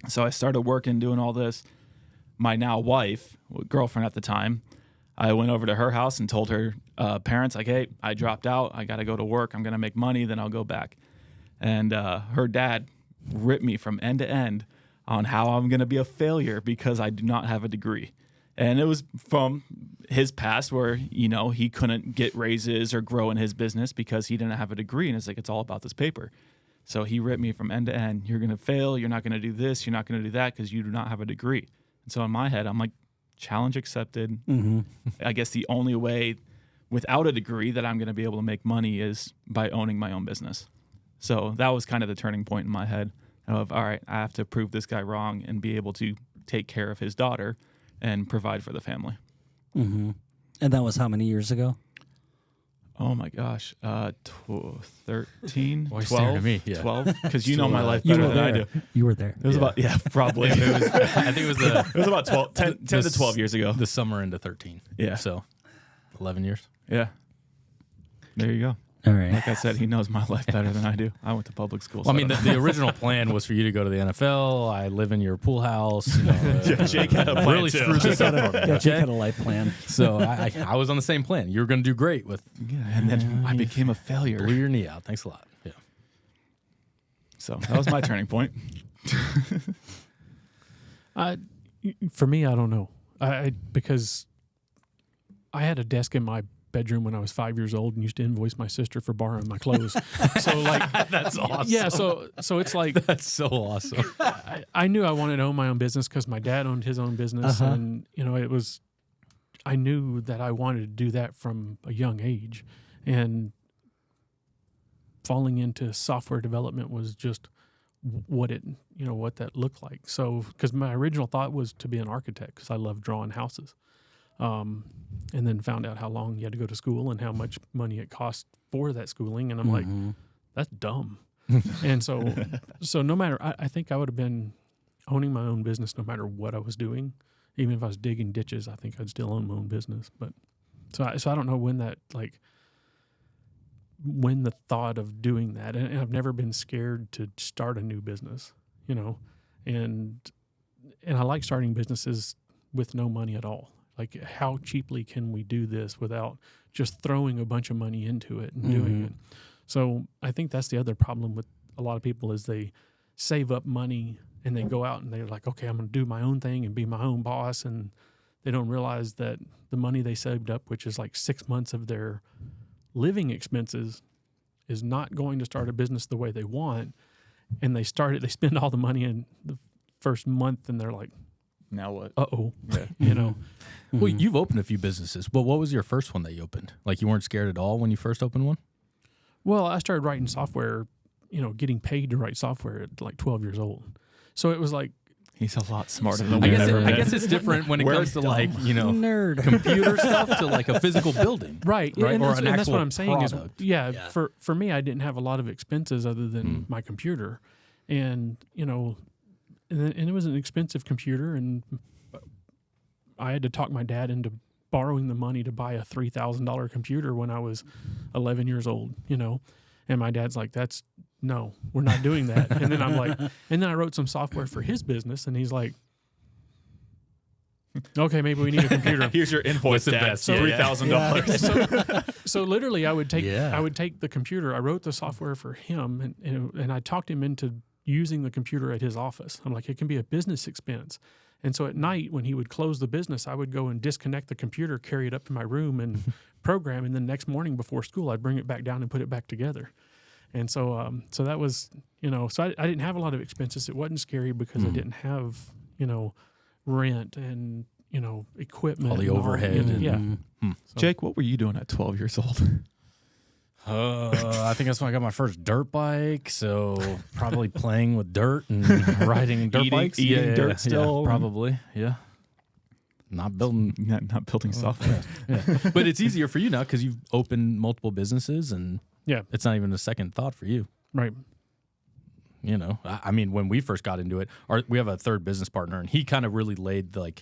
So I started working, doing all this. My now wife, girlfriend at the time, I went over to her house and told her parents, like, hey, I dropped out. I got to go to work. I'm going to make money. Then I'll go back. And her dad ripped me from end to end on how I'm going to be a failure because I do not have a degree. And it was from his past where, you know, he couldn't get raises or grow in his business because he didn't have a degree. And it's like, it's all about this paper. So he ripped me from end to end. You're going to fail. You're not going to do this. You're not going to do that because you do not have a degree. And so in my head, I'm like, challenge accepted. Mm-hmm. I guess the only way without a degree that I'm going to be able to make money is by owning my own business. So that was kind of the turning point in my head of, all right, I have to prove this guy wrong and be able to take care of his daughter and provide for the family. Mm-hmm. And that was how many years ago? Oh my gosh, 13, Why are you staring 12, at me? Yeah. 12, because you know Still my alive. life You better were than I there. do. You were there. It was about, probably. I think it was It was about 10 to 12 years ago. the summer into 13. Yeah. So 11 years. Yeah. There you go. All right. Like I said, he knows my life better than I do. I went to public school. Well, I so mean, the original plan was for you to go to the NFL. I live in your pool house. You know, Jake had a plan really too. screwed this up for me. Yeah, Jake Okay? had a life plan. So I was on the same plan. You were going to do great with yeah, and then I became a blew failure. your knee out. Thanks a lot. Yeah. So that was my turning point. For me, I don't know. Because I had a desk in my bedroom when I was 5 years old and used to invoice my sister for borrowing my clothes. So like That's awesome. yeah, so it's like That's so awesome. I knew I wanted to own my own business because my dad owned his own business, and you know I knew that I wanted to do that from a young age, and falling into software development was just what that looked like. So, because my original thought was to be an architect because I love drawing houses, and then found out how long you had to go to school and how much money it cost for that schooling, and I'm like, that's dumb. And so no matter, I think I would have been owning my own business no matter what I was doing. Even if I was digging ditches, I think I'd still own my own business. But so I don't know when the thought of doing that, and I've never been scared to start a new business, and I like starting businesses with no money at all. Like, how cheaply can we do this without just throwing a bunch of money into it and doing it? So I think that's the other problem with a lot of people is they save up money and they go out and they're like, okay, I'm going to do my own thing and be my own boss. And they don't realize that the money they saved up, which is like 6 months of their living expenses, is not going to start a business the way they want. And they spend all the money in the first month and they're like, Now what? uh-oh, Well, you've opened a few businesses, but what was your first one that you opened? Like, you weren't scared at all when you first opened one? Well, I started writing software, getting paid to write software at like 12 years old. So it was like, He's a lot smarter than I we guess, ever I met. guess it's different when it comes to like, Nerd. computer stuff to like a physical building. right. Right, And, or that's, an and that's what actual I'm saying product. is, yeah. For me, I didn't have a lot of expenses other than my computer. And, and it was an expensive computer. And I had to talk my dad into borrowing the money to buy a $3,000 computer when I was 11 years old, And my dad's like, no, we're not doing that. And then I'm like, and then I wrote some software for his business, and he's like, okay, maybe we need a computer. Here's your invoice, the Dad. best? So $3,000. So literally, I would take Yeah. the computer. I wrote the software for him, and I talked him into using the computer at his office. I'm like, it can be a business expense. And so at night, when he would close the business, I would go and disconnect the computer, carry it up to my room, and program. And then next morning before school, I'd bring it back down and put it back together. And so, so that was, so I didn't have a lot of expenses. It wasn't scary because I didn't have, rent and, equipment. All the and overhead yeah. and- Jake, what were you doing at 12 years old? I think that's when I got my first dirt bike. So probably playing with dirt and riding dirt bikes. Eating dirt still. Probably. Yeah. Not building. Not building software. But it's easier for you now because you've opened multiple businesses and Yeah. it's not even a second thought for you. Right. I mean, when we first got into it, we have a third business partner, and he kind of really laid the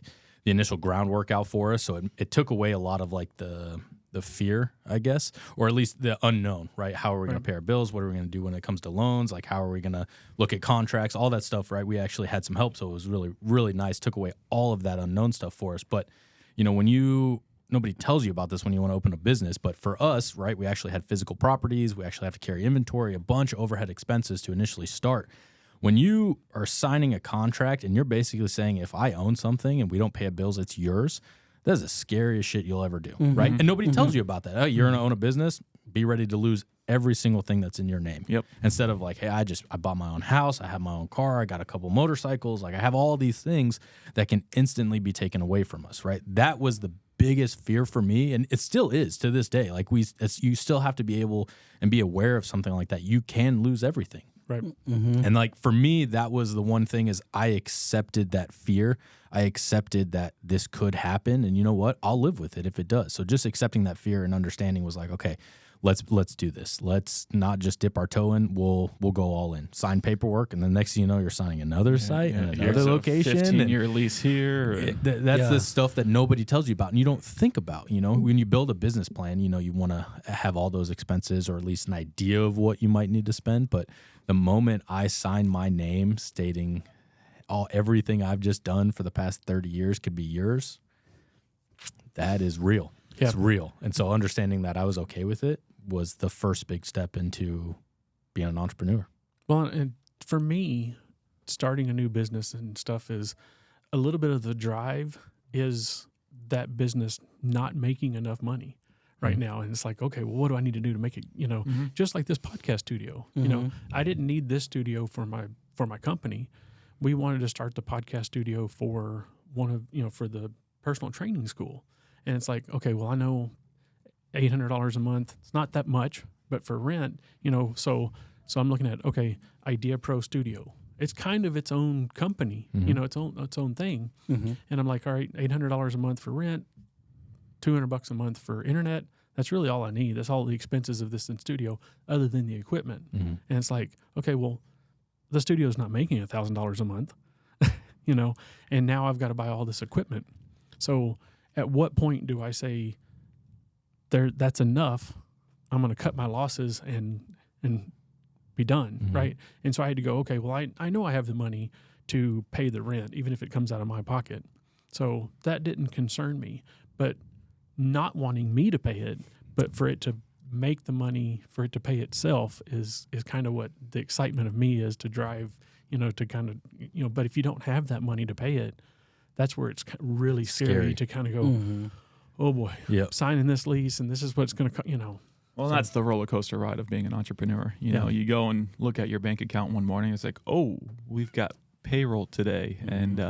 initial groundwork out for us. So it took away a lot of like the fear, I guess, or at least the unknown, right? How are we going to pay our bills? What are we going to do when it comes to loans? Like, how are we going to look at contracts? All that stuff, right? We actually had some help, so it was really, really nice. Took away all of that unknown stuff for us. But when nobody tells you about this when you want to open a business, but for us, right, we actually had physical properties. We actually have to carry inventory, a bunch of overhead expenses to initially start. When you are signing a contract and you're basically saying, if I own something and we don't pay a bills, it's yours, that is the scariest shit you'll ever do, right? And nobody tells you about that. Oh, you're going to own a business, be ready to lose every single thing that's in your name. Yep. Instead of like, hey, I bought my own house, I have my own car, I got a couple motorcycles, like I have all these things that can instantly be taken away from us, right? That was the biggest fear for me, and it still is to this day. Like you still have to be able and be aware of something like that. You can lose everything. Right. And like for me, that was the one thing is I accepted that fear. I accepted that this could happen, and you know what? I'll live with it if it does. So just accepting that fear and understanding was like, okay, let's do this. Let's not just dip our toe in. We'll go all in. Sign paperwork, and the next thing you know, you're signing another site and another location. 15-year lease here. That's the stuff that nobody tells you about and you don't think about. When you build a business plan, you want to have all those expenses or at least an idea of what you might need to spend. But the moment I sign my name stating everything I've just done for the past 30 years could be yours, that is real. Yeah. It's real. And so understanding that I was okay with it was the first big step into being an entrepreneur. Well, and for me, starting a new business and stuff is a little bit of the drive is that business not making enough money right now. And it's like, okay, well, what do I need to do to make it, just like this podcast studio, I didn't need this studio for my company. We wanted to start the podcast studio for for the personal training school. And it's like, okay, well, I know $800 a month. It's not that much, but for rent, so So I'm looking at, okay, Idea Pro Studio. It's kind of its own company, its own thing. Mm-hmm. And I'm like, all right, $800 a month for rent, $200 a month for internet. That's really all I need. That's all the expenses of this in studio, other than the equipment. Mm-hmm. And it's like, okay, well, the studio's not making $1,000 a month, and now I've got to buy all this equipment. So at what point do I say, that's enough? I'm going to cut my losses and be done, right? And so I had to go, okay, well, I know I have the money to pay the rent, even if it comes out of my pocket. So that didn't concern me. But not wanting me to pay it, but for it to make the money, for it to pay itself is kind of what the excitement of me is, to drive, to kind of, but if you don't have that money to pay it, that's where it's really scary to kind of go, oh boy, signing this lease and this is what's going to, Well, that's the roller coaster ride of being an entrepreneur. You know, you go and look at your bank account one morning. It's like, oh, we've got payroll today, and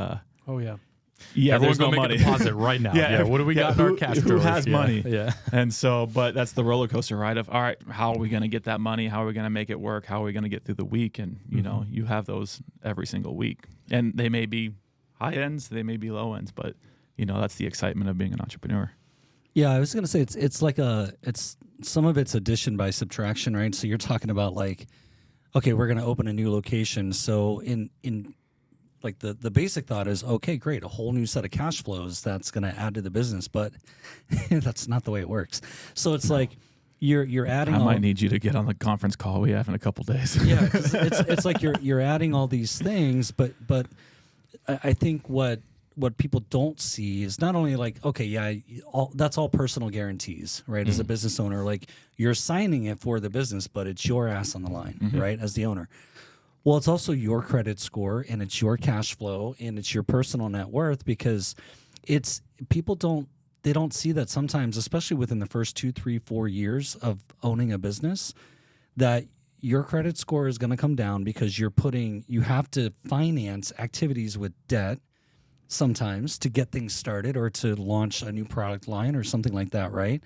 Everyone's there's no gonna make money. a deposit right now. What do we got in our cash Who drawers? has money? Yeah. And so, but that's the roller coaster ride of, all right, how are we going to get that money? How are we going to make it work? How are we going to get through the week? And you have those every single week, and they may be high ends, they may be low ends, but that's the excitement of being an entrepreneur. Yeah, I was going to say it's like some of it's addition by subtraction, right? So you're talking about like, okay, we're going to open a new location. So in like the basic thought is, okay, great, a whole new set of cash flows that's going to add to the business, but that's not the way it works. So it's like you're adding. I might need you to get on the conference call we have in a couple days. Yeah, 'cause it's like you're adding all these things, but I think what people don't see is not only like, okay, that's all personal guarantees, right? As a business owner, like you're signing it for the business, but it's your ass on the line, right? As the owner. Well, it's also your credit score, and it's your cash flow, and it's your personal net worth, because people don't see that sometimes, especially within the first 2, 3, 4 years of owning a business, that your credit score is going to come down because you have to finance activities with debt sometimes to get things started or to launch a new product line or something like that, right?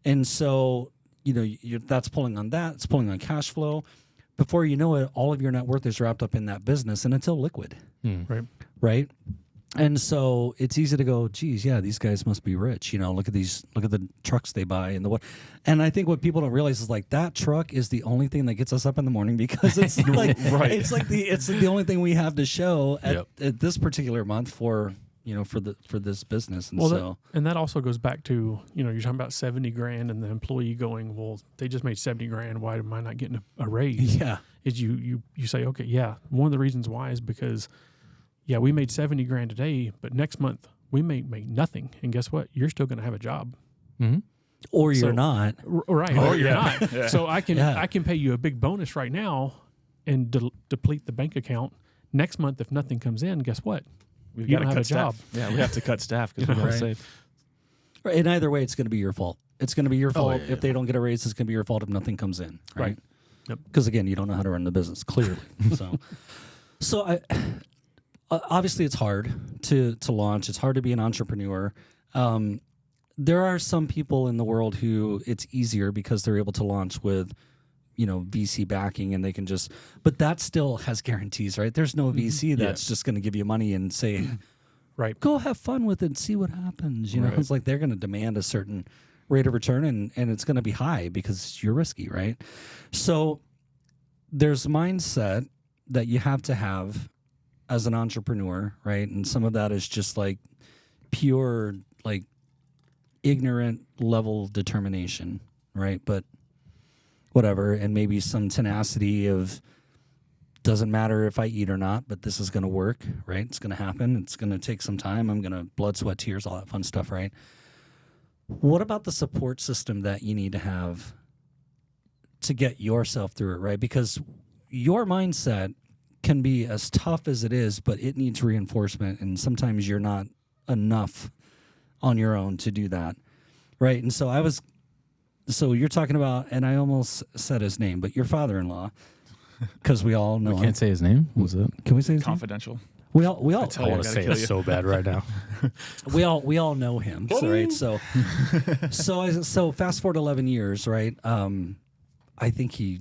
And so, that's pulling on that. It's pulling on cash flow. Before you know it, all of your net worth is wrapped up in that business, and it's illiquid, right? And so it's easy to go, geez, yeah, these guys must be rich. Look at the trucks they buy and and I think what people don't realize is like that truck is the only thing that gets us up in the morning, because it's like it's the only thing we have to show at this particular month for this business. And that also goes back to, you're talking about $70,000 and the employee going, well, they just made $70,000. Why am I not getting a raise? Yeah. Is you say, okay, yeah. One of the reasons why is because, yeah, we made $70,000 today, but next month we may make nothing. And guess what? You're still going to have a job. Mm-hmm. Or you're not. Right. Or you're not. Yeah. So I can pay you a big bonus right now and deplete the bank account. Next month, if nothing comes in, guess what? We've you got to don't cut have a job. staff. Yeah, we have to cut staff because we're safe. Right. And either way, it's going to be your fault. It's going to be your fault if they don't get a raise. It's going to be your fault if nothing comes in. Right. Because again, you don't know how to run the business clearly. So obviously, it's hard to launch. It's hard to be an entrepreneur. There are some people in the world who it's easier because they're able to launch with, VC backing, and they can but that still has guarantees, right? There's no VC that's just going to give you money and say, right, go have fun with it and see what happens. It's like they're going to demand a certain rate of return, and it's going to be high because you're risky, right? So there's mindset that you have to have as an entrepreneur, right? And some of that is just like pure, like ignorant level determination, right? But whatever, and maybe some tenacity of doesn't matter if I eat or not, but this is going to work, right? It's going to happen. It's going to take some time. I'm going to blood, sweat, tears, all that fun stuff, right? What about the support system that you need to have to get yourself through it, right? Because your mindset can be as tough as it is, but it needs reinforcement, and sometimes you're not enough on your own to do that, right? And so you're talking about, and I almost said his name, but your father-in-law, because we all know I can't say his name. Was it? Can we say his Confidential. name? We all. I want to say it so bad right now. we all know him, so, right? So fast forward 11 years, right? I think he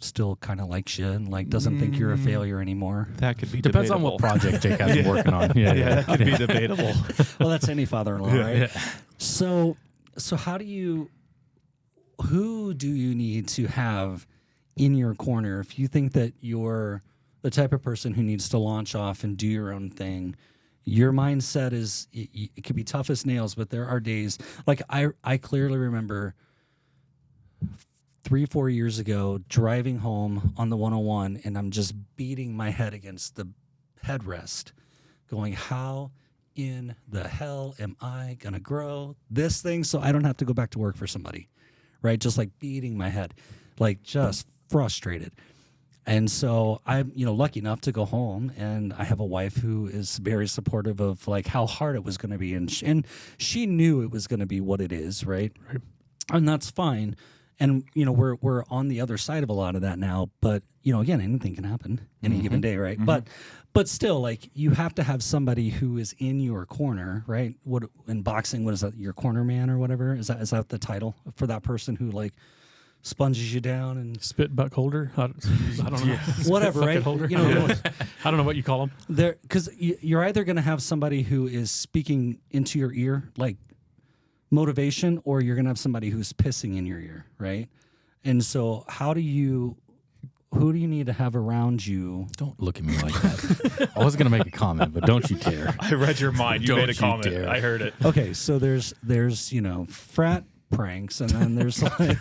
still kind of likes you and like doesn't think you're a failure anymore. That could be Depends debatable. on what project Jake has been working on. Yeah, That could be debatable. Well, that's any father-in-law, right? So who do you need to have in your corner if you think that you're the type of person who needs to launch off and do your own thing? Your mindset is, it could be tough as nails, but there are days, like I clearly remember 3-4 years ago driving home on the 101, and I'm just beating my head against the headrest going, how in the hell am I going to grow this thing so I don't have to go back to work for somebody, right? Just like beating my head, like just frustrated. And so I'm, lucky enough to go home, and I have a wife who is very supportive of like how hard it was going to be. And she knew it was going to be what it is. Right. And that's fine. And, we're on the other side of a lot of that now, but, again, anything can happen any given day. Right. But still, like, you have to have somebody who is in your corner, right? What in boxing, what is that? Your corner man or whatever? Is that the title for that person who like sponges you down and spit buck holder? I don't know. Whatever, Spit right? bucket holder. I don't know what you call them. There, because you're either going to have somebody who is speaking into your ear, like motivation, or you're going to have somebody who's pissing in your ear, right? And so who do you need to have around you? Don't look at me like that. I was going to make a comment, but don't you dare. I read your mind. You Don't made a you comment. dare. I heard it. Okay, so there's frat pranks, and then there's like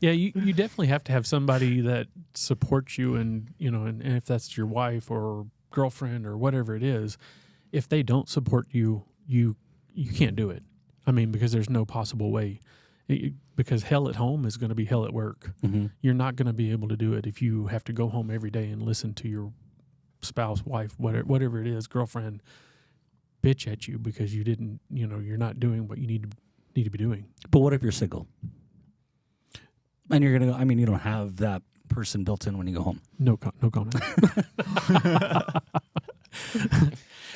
Yeah, you definitely have to have somebody that supports you, and and if that's your wife or girlfriend or whatever it is, if they don't support you, you can't do it. I mean, because there's no possible way. Because hell at home is going to be hell at work. Mm-hmm. You're not going to be able to do it if you have to go home every day and listen to your spouse, wife, whatever it is, girlfriend, bitch at you because you didn't, you're not doing what you need to be doing. But what if you're single? And you're going to go, I mean, you don't have that person built in when you go home. No comment.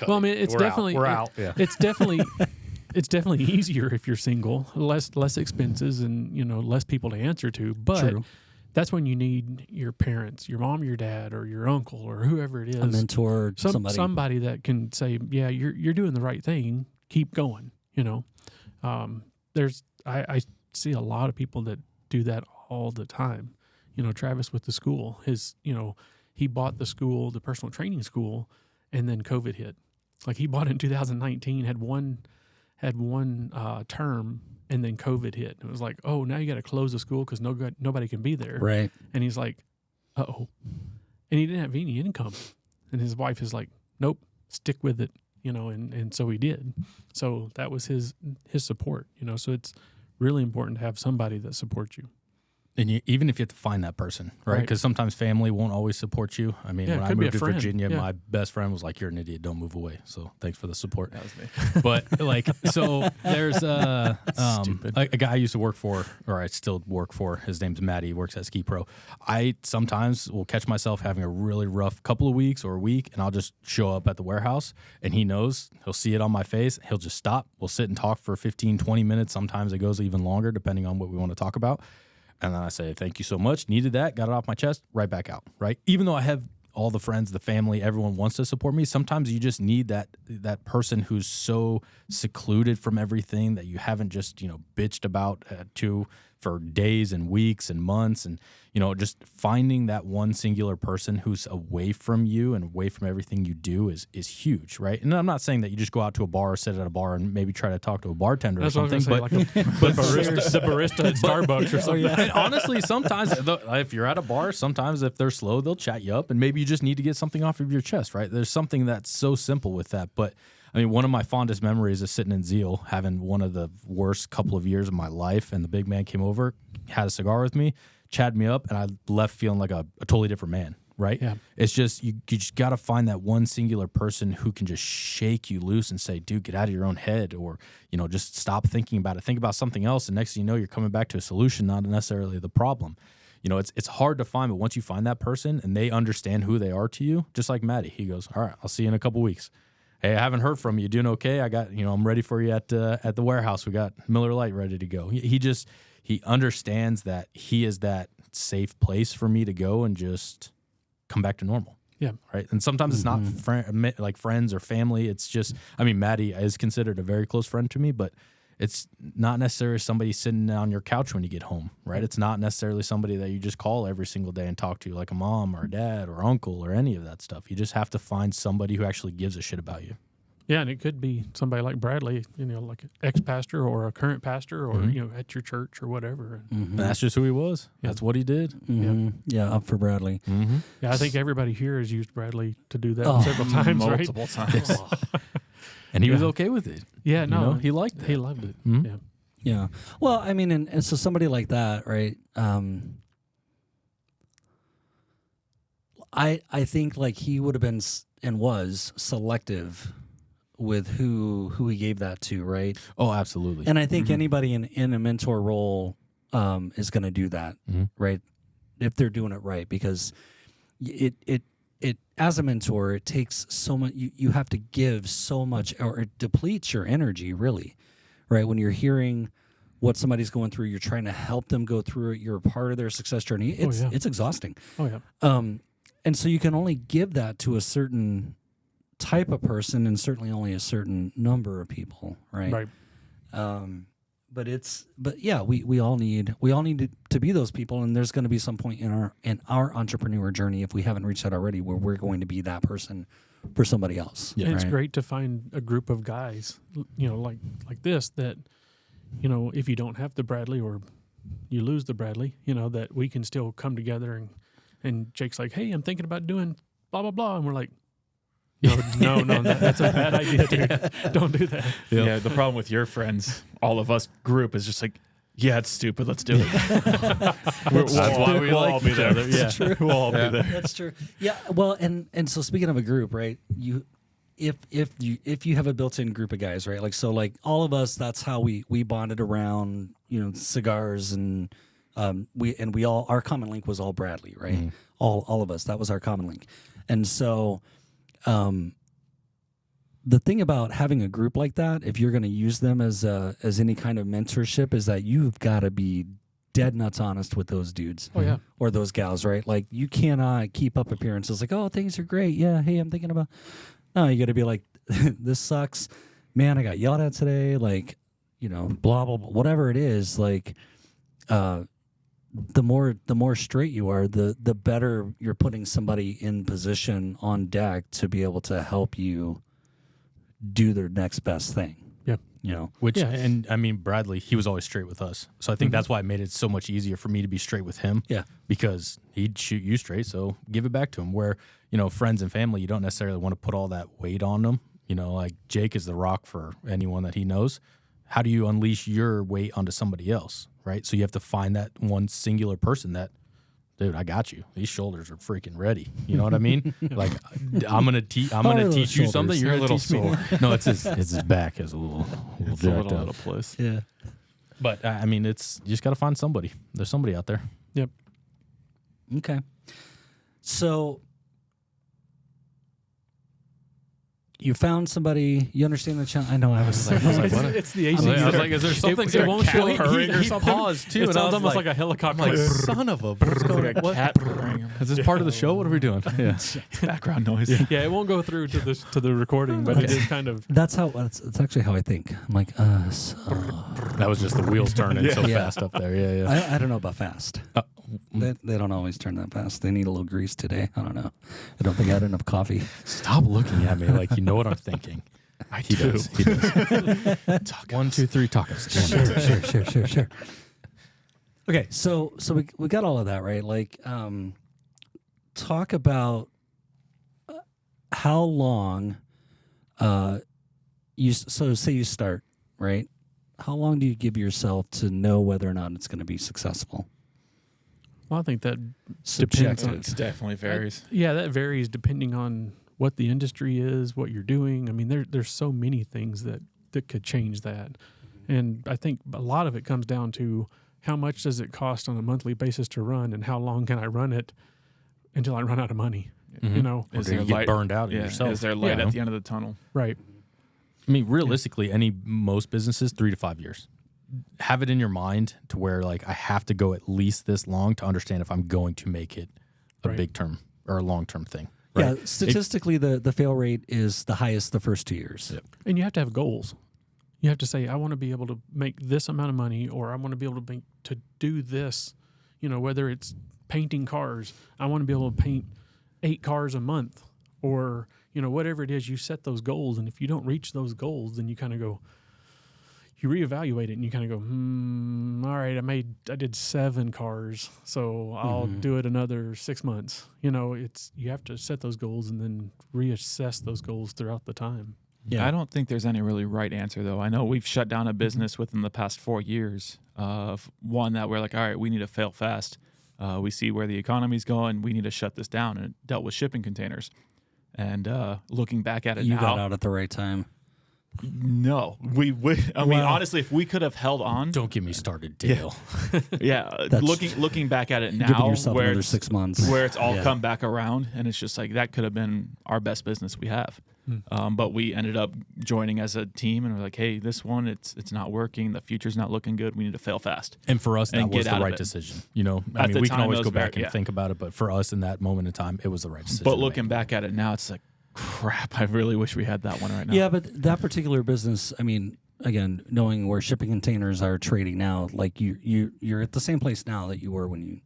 Well, I mean, it's definitely We're out. Yeah. It's definitely easier if you're single, less expenses, and less people to answer to. But True. that's when you need your parents, your mom, your dad, or your uncle, or whoever it is, A mentor, somebody that can say, "Yeah, you're doing the right thing. Keep going." I see a lot of people that do that all the time. Travis with the school, he bought the school, the personal training school, and then COVID hit. Like he bought it in 2019, had one term, and then COVID hit. It was like, oh, now you got to close the school because nobody can be there. Right. And he's like, uh-oh. And he didn't have any income. And his wife is like, nope, stick with it, and so he did. So that was his support, So it's really important to have somebody that supports you. And even if you have to find that person, right? Because sometimes family won't always support you. I mean, when I moved to Virginia, my best friend was like, "You're an idiot. Don't move away." So thanks for the support. That was me. But like, so there's a guy I used to work for, or I still work for. His name's Matty. He works at Ski Pro. I sometimes will catch myself having a really rough couple of weeks or a week, and I'll just show up at the warehouse, and he knows. He'll see it on my face. He'll just stop. We'll sit and talk for 15, 20 minutes. Sometimes it goes even longer, depending on what we want to talk about. And then I say, thank you so much. Needed that. Got it off my chest. Right back out. Right. Even though I have all the friends, the family, everyone wants to support me. Sometimes you just need that person who's so secluded from everything that you haven't just, bitched about to for days and weeks and months. And, just finding that one singular person who's away from you and away from everything you do is huge. Right. And I'm not saying that you just go out to a bar or sit at a bar and maybe try to talk to a bartender or something. But the barista at Starbucks or something. And honestly, sometimes if you're at a bar, sometimes if they're slow, they'll chat you up and maybe you just need to get something off of your chest, right? There's something that's so simple with that. But I mean, one of my fondest memories is sitting in Zeal, having one of the worst couple of years of my life. And the big man came over, had a cigar with me, chatted me up, and I left feeling like a totally different man. Right? Yeah. It's just you just got to find that one singular person who can just shake you loose and say, dude, get out of your own head, or, just stop thinking about it. Think about something else. And next thing you know, you're coming back to a solution, not necessarily the problem. It's hard to find, but once you find that person and they understand who they are to you, just like Matty, he goes, all right, I'll see you in a couple weeks. Hey, I haven't heard from you. Doing okay? I got, I'm ready for you at the warehouse. We got Miller Lite ready to go. He understands that he is that safe place for me to go and just come back to normal. Yeah. Right. And sometimes it's not like friends or family. It's just, I mean, Maddie is considered a very close friend to me, but it's not necessarily somebody sitting on your couch when you get home, right? It's not necessarily somebody that you just call every single day and talk to, like a mom or a dad or uncle or any of that stuff. You just have to find somebody who actually gives a shit about you. Yeah, and it could be somebody like Bradley, like an ex-pastor or a current pastor or, at your church or whatever. And that's just who he was. Yeah. That's what he did. Yeah, up for Bradley. Yeah, I think everybody here has used Bradley to do that several times, multiple times. And he was okay with it. Yeah, no. He liked it. He loved it. Mhm. Yeah. Yeah. Well, I mean, and so somebody like that, right? I think like he would have been and was selective with who he gave that to, right? Oh, absolutely. And I think anybody in a mentor role is going to do that, right? If they're doing it right, because it as a mentor, it takes so much. You have to give so much, or it depletes your energy, really, right? When you're hearing what somebody's going through, you're trying to help them go through it. You're a part of their success journey. It's exhausting. Oh yeah. And so you can only give that to a certain type of person, and certainly only a certain number of people, right? Right. But yeah, we all need to be those people, and there's going to be some point in our entrepreneur journey, if we haven't reached that already, where we're going to be that person for somebody else. Yeah, it's right? great to find a group of guys, like this, that, if you don't have the Bradley or you lose the Bradley, that we can still come together and Jake's like, hey, I'm thinking about doing blah, blah, blah. And we're like, no, that's a bad idea, dude. Don't do that. Yeah, the problem with your friends, all of us group, is just like, yeah, it's stupid. Let's do it. That's why we we'll like all be each there. other. Yeah. That's true. We'll all be there. That's true. Yeah. Well, and so speaking of a group, right? If you have a built-in group of guys, right? Like all of us, that's how we bonded around, cigars, and we all, our common link was all Bradley, right? All of us, that was our common link. And so the thing about having a group like that, if you're going to use them as any kind of mentorship, is that you've got to be dead nuts honest with those dudes. Oh, yeah. Or those gals, right? Like, you cannot keep up appearances like, oh, things are great. Yeah, hey, I'm thinking about... No, you got to be like, this sucks. Man, I got yelled at today. Like, blah, blah, blah, whatever it is. Like, the more straight you are, the better you're putting somebody in position on deck to be able to help you do their next best thing. Yeah. And I mean, Bradley, he was always straight with us. So I think that's why it made it so much easier for me to be straight with him. Yeah. Because he'd shoot you straight, so give it back to him. Where, friends and family, you don't necessarily want to put all that weight on them. Like Jake is the rock for anyone that he knows. How do you unleash your weight onto somebody else, right? So you have to find that one singular person that, dude, I got you. These shoulders are freaking ready. You know what I mean? Like, I'm gonna teach you something. You're a gonna little teach me. No, it's his back is a little It's jacked a little up. out of place. Yeah. But I mean, you just got to find somebody. There's somebody out there. Yep. Okay. So you found somebody. You understand the challenge. I know. I was like, what? It's the I AC. was like, is there something? It won't show purring or He something. paused too. It and I sounds was almost like a helicopter. I'm like, son of a. What's going Like a on? cat purring. Is this part of the show? What are we doing? Yeah. Background noise. Yeah, it won't go through to the recording, but it is kind of. That's actually how I think. I'm like, so. That was just the wheels turning so Yeah. fast up there. Yeah, yeah. I don't know about fast. They don't always turn that fast. They need a little grease today. I don't know. I don't think I had enough coffee. Stop looking at me like you know what I'm thinking. He does. He does. 1, 2, 3 tacos. Sure. Okay, so we got all of that, right? Like, talk about how long say you start, right? How long do you give yourself to know whether or not it's going to be successful? Well, I think that Subjective. depends It definitely varies. that varies depending on what the industry is, what you're doing. I mean, there's so many things that could change that. And I think a lot of it comes down to how much does it cost on a monthly basis to run, and how long can I run it until I run out of money? Or Is do you there get light- burned out in Yeah. yourself? Is there light Yeah. at the end of the tunnel? Right. I mean, realistically, most businesses 3 to 5 years. have it in your mind to where like I have to go at least this long to understand if I'm going to make it a big term or a long term thing. Right? Yeah, statistically, the fail rate is the highest the first 2 years. Yep. And you have to have goals. You have to say, I want to be able to make this amount of money, or I want to be able to do this. You know, whether it's painting cars, I want to be able to paint 8 cars a month, or you know, whatever it is. You set those goals, and if you don't reach those goals, then you kind of go. You reevaluate it and you kind of go, all right, I did 7 cars, so I'll do it another 6 months. You know, you have to set those goals and then reassess those goals throughout the time. Yeah. I don't think there's any really right answer, though. I know we've shut down a business within the past 4 years of one that we're like, all right, we need to fail fast. We see where the economy's going. We need to shut this down. And it dealt with shipping containers. And looking back at it You now, got out at the right time. no, we I mean, honestly, if we could have held on, Don't get me started, Dale. looking back at it Giving now, yourself where another it's, 6 months. where it's all Yeah. come back around, and it's just like that could have been our best business we have. But we ended up joining as a team, and we're like, hey, this one, it's not working. The future's not looking good. We need to fail fast. And for us, that And was get the out of right it. decision. You know, I At mean, the we can time, always it go was back very- and think about it, but for us in that moment in time, it was the right decision. But to looking make. back at it now, it's like, crap, I really wish we had that one right now. Yeah, but that particular business, I mean, again, knowing where shipping containers are trading now, like you're at the same place now that you were when you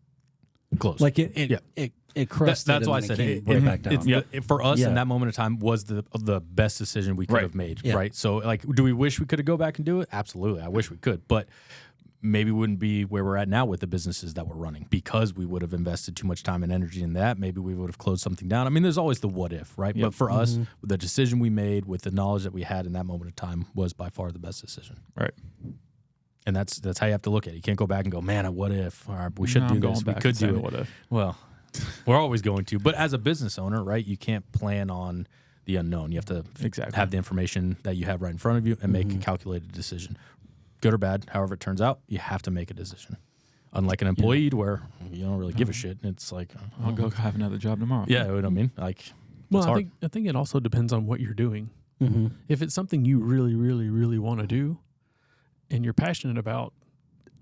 close. like it crusted. That's and why I then said it it, came right back down. for us Yeah. in that moment of time was the best decision we could Right. have made. Yeah. Right. So like, do we wish we could have go back and do it? Absolutely. I wish we could, but maybe we wouldn't be where we're at now with the businesses that we're running because we would have invested too much time and energy in that. Maybe we would have closed something down. I mean, there's always the what if, right? But for us, the decision we made with the knowledge that we had in that moment of time was by far the best decision. Right. And that's how you have to look at it. You can't go back and go, man, what if? Or we should do this. We could do it. What if. Well, we're always going to. But as a business owner, right, you can't plan on the unknown. You have to Exactly. have the information that you have right in front of you and make a calculated decision. Good or bad, however it turns out, you have to make a decision. Unlike an employee where you don't really give a shit. It's like, I'll go have another job tomorrow. yeah, you know what I mean? Like, Well, it's hard. I think it also depends on what you're doing. Mm-hmm. If it's something you really, really, really want to do and you're passionate about,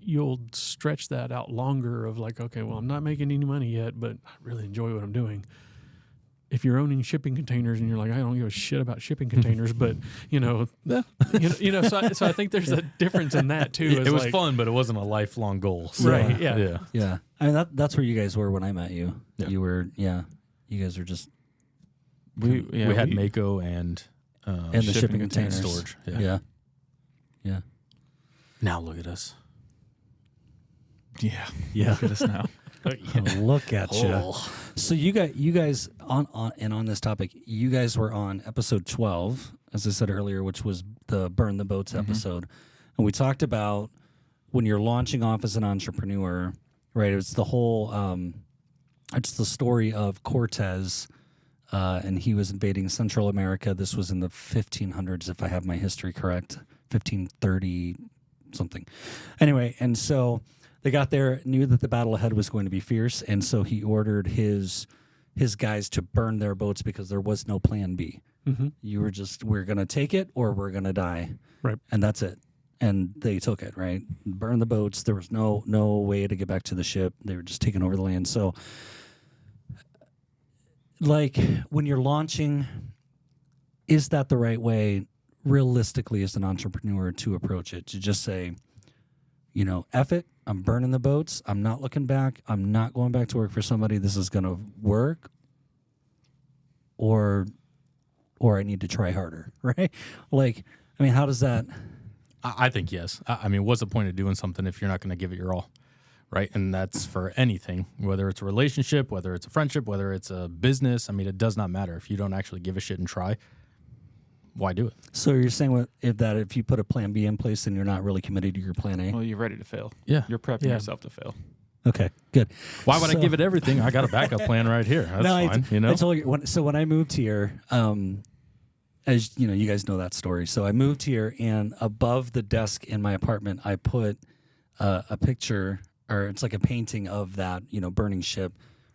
you'll stretch that out longer of like, okay, well, I'm not making any money yet, but I really enjoy what I'm doing. If you're owning shipping containers and you're like, I don't give a shit about shipping containers, but so I think there's a difference in that too. It as was like, fun, but it wasn't a lifelong goal. So, Right, yeah. Yeah, I mean that's where you guys were when I met you. Yeah. You were, you guys are just We had Mako and and the shipping containers. storage. Yeah. Now look at us. Yeah. Yeah. Look at us now. Look at you. Oh. So you guys on this topic, you guys were on episode 12, as I said earlier, which was the Burn the Boats episode. And we talked about when you're launching off as an entrepreneur, right? It's the whole it's the story of Cortez and he was invading Central America. This was in the 1500s, if I have my history correct, 1530 something. Anyway, and so they got there, knew that the battle ahead was going to be fierce, and so he ordered his guys to burn their boats because there was no plan B. Mm-hmm. You were just, we're going to take it or we're going to die. Right. And that's it. And they took it, right? Burn the boats. There was no way to get back to the ship. They were just taking over the land. So, like, when you're launching, is that the right way, realistically, as an entrepreneur, to approach it? To just say, F it. I'm burning the boats. I'm not looking back. I'm not going back to work for somebody. This is going to work. Or I need to try harder, right? Like, I mean, how does that... I think yes. I mean, what's the point of doing something if you're not going to give it your all, right? And that's for anything, whether it's a relationship, whether it's a friendship, whether it's a business. I mean, it does not matter. If you don't actually give a shit and try, why do it? So you're saying if you put a plan B in place, then you're not really committed to your plan A? Well, you're ready to fail. Yeah. You're prepping Yeah. yourself to fail. Okay, good. Why would I So- give it everything? I got a backup plan right here. That's fine. I told you, when I moved here, as you guys know that story. So I moved here, and above the desk in my apartment, I put a picture, or it's like a painting of that, burning ship,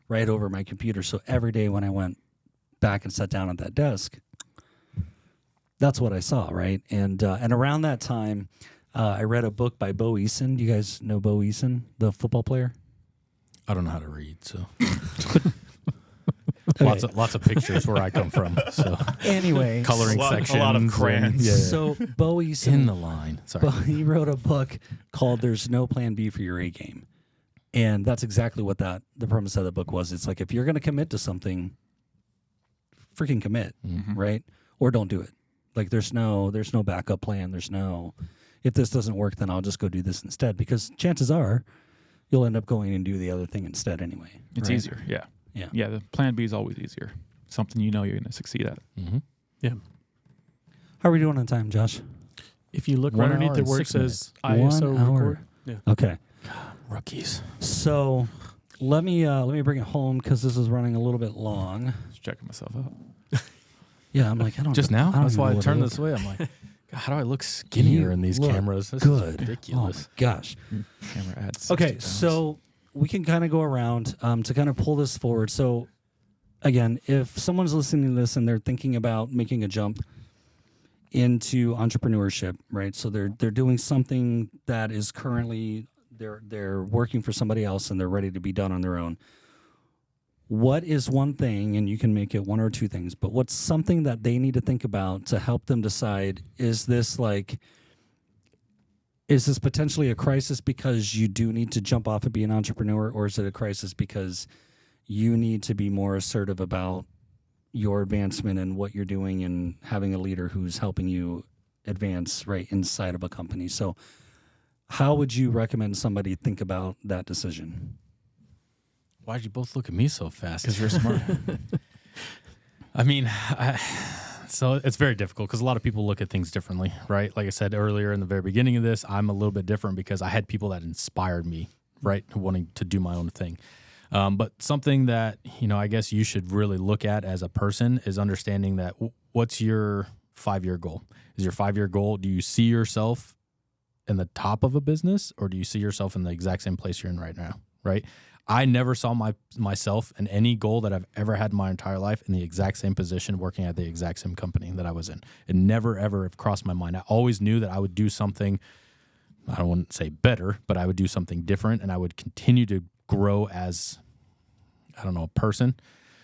right over my computer. So every day when I went back and sat down at that desk, that's what I saw, right? And around that time, I read a book by Bo Eason. Do you guys know Bo Eason, the football player? I don't know how to read, so Okay. lots of pictures where I come from. So Anyway, coloring sections, a lot of and- crayons. yeah, so Bo Eason, in the line. Sorry. he wrote a book called "There's No Plan B for Your A Game," and that's exactly what the premise of the book was. It's like if you're going to commit to something, freaking commit, right? Or don't do it. Like there's no backup plan. There's no, if this doesn't work, then I'll just go do this instead. Because chances are, you'll end up going and do the other thing instead anyway. It's right? easier. Yeah. Yeah. Yeah. The plan B is always easier. Something you know you're going to succeed at. Mm-hmm. Yeah. How are we doing on time, Josh? If you look 1 underneath hour the and where it 6 says minutes. ISO 1 hour. record. Yeah. Okay. Rookies. So let me bring it home because this is running a little bit long. Just checking myself out. Yeah, I'm like, I don't Just I now? don't That's even why know I what turned look. this way. I'm like, God, how do I look skinnier You in these look cameras? This good. is ridiculous. Oh my gosh. Camera adds 60 Okay, pounds. so we can kind of go around to kind of pull this forward. So again, if someone's listening to this and they're thinking about making a jump into entrepreneurship, right? So they're doing something that is currently they're working for somebody else and they're ready to be done on their own. What is one thing, and you can make it one or two things, but what's something that they need to think about to help them decide, is this potentially a crisis because you do need to jump off and be an entrepreneur, or is it a crisis because you need to be more assertive about your advancement and what you're doing and having a leader who's helping you advance right inside of a company? So how would you recommend somebody think about that decision? Why'd you both look at me so fast? Because you're smart. I mean, so it's very difficult because a lot of people look at things differently, right? Like I said earlier in the very beginning of this, I'm a little bit different because I had people that inspired me, right, wanting to do my own thing. But something that, I guess you should really look at as a person is understanding that what's your 5-year goal? Is your 5-year goal, do you see yourself in the top of a business, or do you see yourself in the exact same place you're in right now, right? I never saw myself in any goal that I've ever had in my entire life in the exact same position, working at the exact same company that I was in. It never, ever have crossed my mind. I always knew that I would do something, I don't want to say better, but I would do something different, and I would continue to grow as, a person.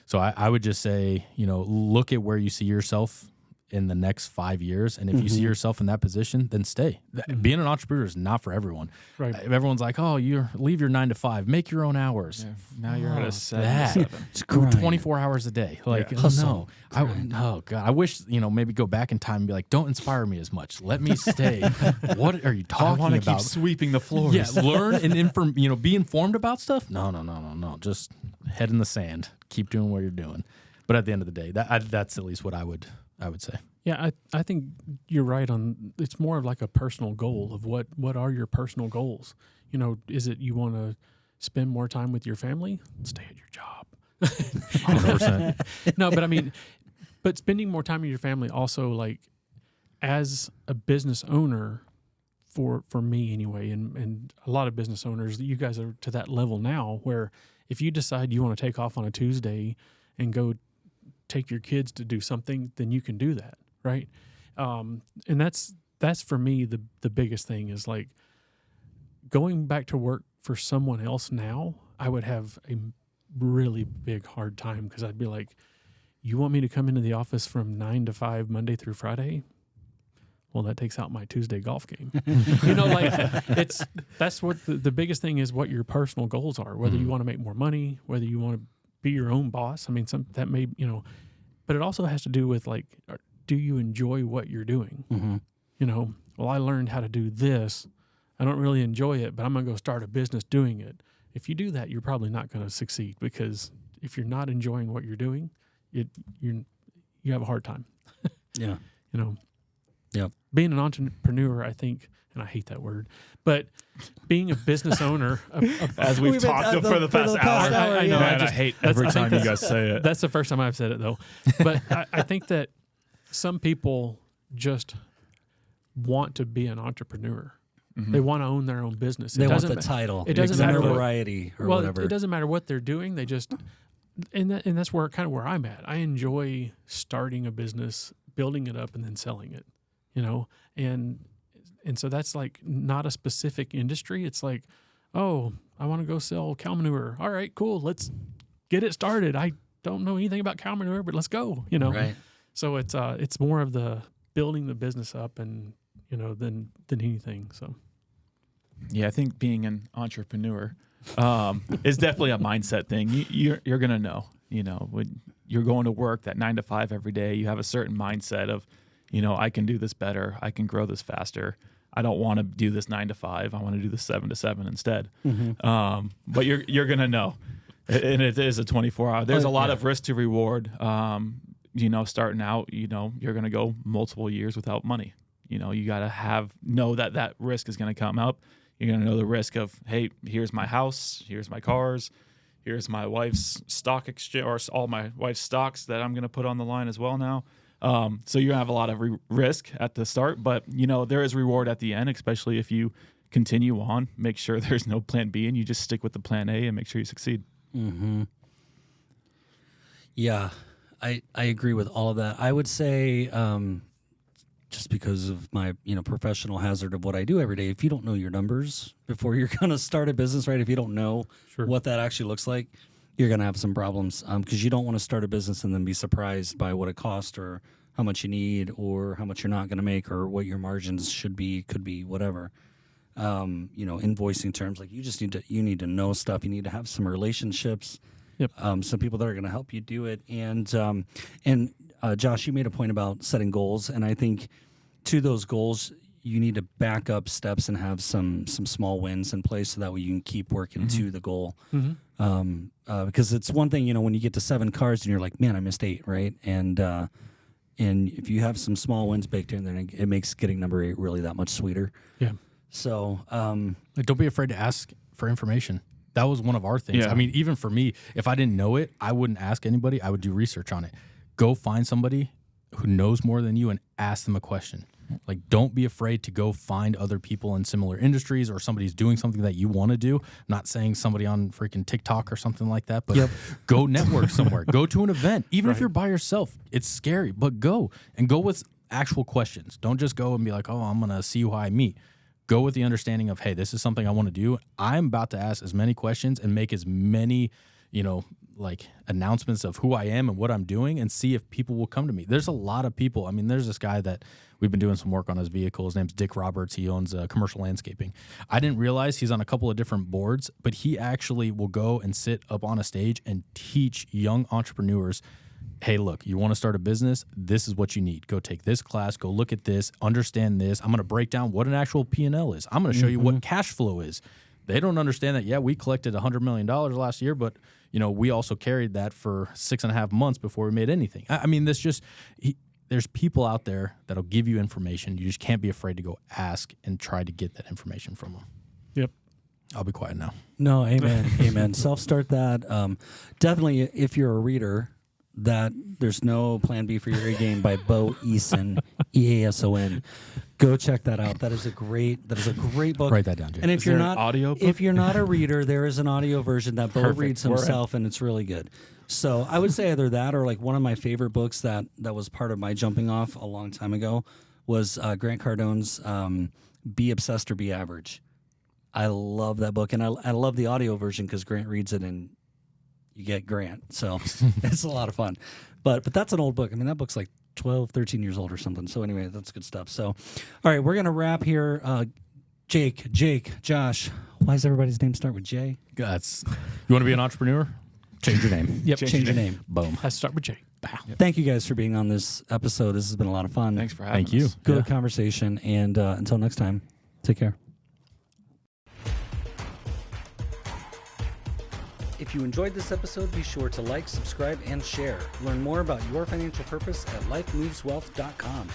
So I would just say, look at where you see yourself in the next 5 years. And if you see yourself in that position, then stay. Being an entrepreneur is not for everyone. Right. Everyone's like, oh, leave your 9 to 5, make your own hours. Yeah, now you're at a 7 that. 7. It's Go grind. 24 hours a day. Like, Yeah. Hustle. no. Oh, God. I wish, maybe go back in time and be like, don't inspire me as much. Let me stay. What are you I talking want to about? keep sweeping the floors. Yeah, learn and be informed about stuff. No. Just head in the sand. Keep doing what you're doing. But at the end of the day, that's at least what I would say. Yeah, I think you're right on. It's more of like a personal goal of what are your personal goals? Is it you want to spend more time with your family? Stay at your job. 100%. No, but spending more time with your family also, like, as a business owner, for me anyway, and a lot of business owners, you guys are to that level now where if you decide you want to take off on a Tuesday and go take your kids to do something, then you can do that, right? And that's for me the biggest thing is, like, going back to work for someone else now. I would have a really big hard time because I'd be like, you want me to come into the office from 9 to 5 Monday through Friday? Well, that takes out my Tuesday golf game. That's what the biggest thing is, what your personal goals are, whether you want to make more money, whether you want to be your own boss. I mean, that may, but it also has to do with, like, do you enjoy what you're doing? Mm-hmm. Well, I learned how to do this. I don't really enjoy it, but I'm going to go start a business doing it. If you do that, you're probably not going to succeed, because if you're not enjoying what you're doing, you have a hard time. Yeah. Yep. Being an entrepreneur, I think, and I hate that word, but being a business owner, As we've talked for the past hour. I know. Man, I hate every time you guys say it. That's the first time I've said it, though. But I think that some people just want to be an entrepreneur. They want to own their own business. They want the title. It doesn't the matter what- notoriety or whatever. It doesn't matter what they're doing. They just, and that's where I'm at. I enjoy starting a business, building it up, and then selling it. And And so that's like not a specific industry. It's like, oh, I want to go sell cow manure. All right, cool. Let's get it started. I don't know anything about cow manure, but let's go, Right. So it's more of the building the business up and, than anything. So. Yeah, I think being an entrepreneur is definitely a mindset thing. You're going to know, when you're going to work that 9 to 5 every day, you have a certain mindset of, I can do this better. I can grow this faster. I don't want to do this 9 to 5. I want to do this 7 to 7 instead. Mm-hmm. But you're going to know. And it is a 24-hour. There's a lot of risk to reward. Starting out, you're going to go multiple years without money. You got to know that risk is going to come up. You're going to know the risk of, hey, here's my house, here's my cars, here's my wife's stock exchange, or all my wife's stocks that I'm going to put on the line as well now. So you're going to have a lot of risk at the start, but, there is reward at the end, especially if you continue on, make sure there's no plan B and you just stick with the plan A and make sure you succeed. Mm-hmm. Yeah, I agree with all of that. I would say, just because of my, professional hazard of what I do every day, if you don't know your numbers before you're going to start a business, right? If you don't know what that actually looks like, you're going to have some problems, because you don't want to start a business and then be surprised by what it costs or how much you need or how much you're not going to make or what your margins should be, could be, whatever. Invoicing terms, like you need to know stuff. You need to have some relationships. Yep. Some people that are going to help you do it. And Josh, you made a point about setting goals, and I think to those goals, you need to back up steps and have some small wins in place so that way you can keep working to the goal. Mm-hmm. Because it's one thing, when you get to 7 cars and you're like, man, I missed 8, right? And if you have some small wins baked in, then it makes getting number 8 really that much sweeter. Yeah. So, don't be afraid to ask for information. That was one of our things. Yeah. I mean, even for me, if I didn't know it, I wouldn't ask anybody. I would do research on it. Go find somebody who knows more than you and ask them a question. Like, don't be afraid to go find other people in similar industries or somebody's doing something that you want to do. I'm not saying somebody on freaking TikTok or something like that, but go network somewhere. Go to an event. Even if you're by yourself, it's scary, but go with actual questions. Don't just go and be like, oh, I'm going to see who I meet. Go with the understanding of, hey, this is something I want to do. I'm about to ask as many questions and make as many, announcements of who I am and what I'm doing and see if people will come to me. There's a lot of people. I mean, there's this guy that we've been doing some work on his vehicle. His name's Dick Roberts. He owns commercial landscaping. I didn't realize he's on a couple of different boards, but he actually will go and sit up on a stage and teach young entrepreneurs, hey, look, you want to start a business? This is what you need. Go take this class. Go look at this. Understand this. I'm going to break down what an actual P&L is. I'm going to show you what cash flow is. They don't understand that, we collected $100 million last year, but, we also carried that for 6.5 months before we made anything. I mean, there's people out there that'll give you information. You just can't be afraid to go ask and try to get that information from them. Yep. I'll be quiet now. no, amen, amen. Self-start that. Definitely, if you're a reader, that there's no plan B for your A game by Bo Eason, Eason. Go check that out. That is a great book. Write that down, Jay. And if you're there an not audio book? if you're not a reader, there is an audio version that Bo Perfect. reads We're in. himself, and it's really good. So I would say either that or like one of my favorite books that was part of my jumping off a long time ago was Grant Cardone's Be Obsessed or Be Average. I love that book, and I love the audio version because Grant reads it and you get Grant. So it's a lot of fun. But that's an old book. I mean, that book's like 12, 13 years old or something. So anyway, that's good stuff. So, all right, we're going to wrap here. Jake, Josh. Why does everybody's name start with J? You want to be an entrepreneur? Change your name. Yep. Change your name. Boom. Let's start with Jay. Thank you guys for being on this episode. This has been a lot of fun. Thanks for having Thank you. us. Good conversation. And until next time, take care. If you enjoyed this episode, be sure to like, subscribe, and share. Learn more about your financial purpose at lifemoveswealth.com.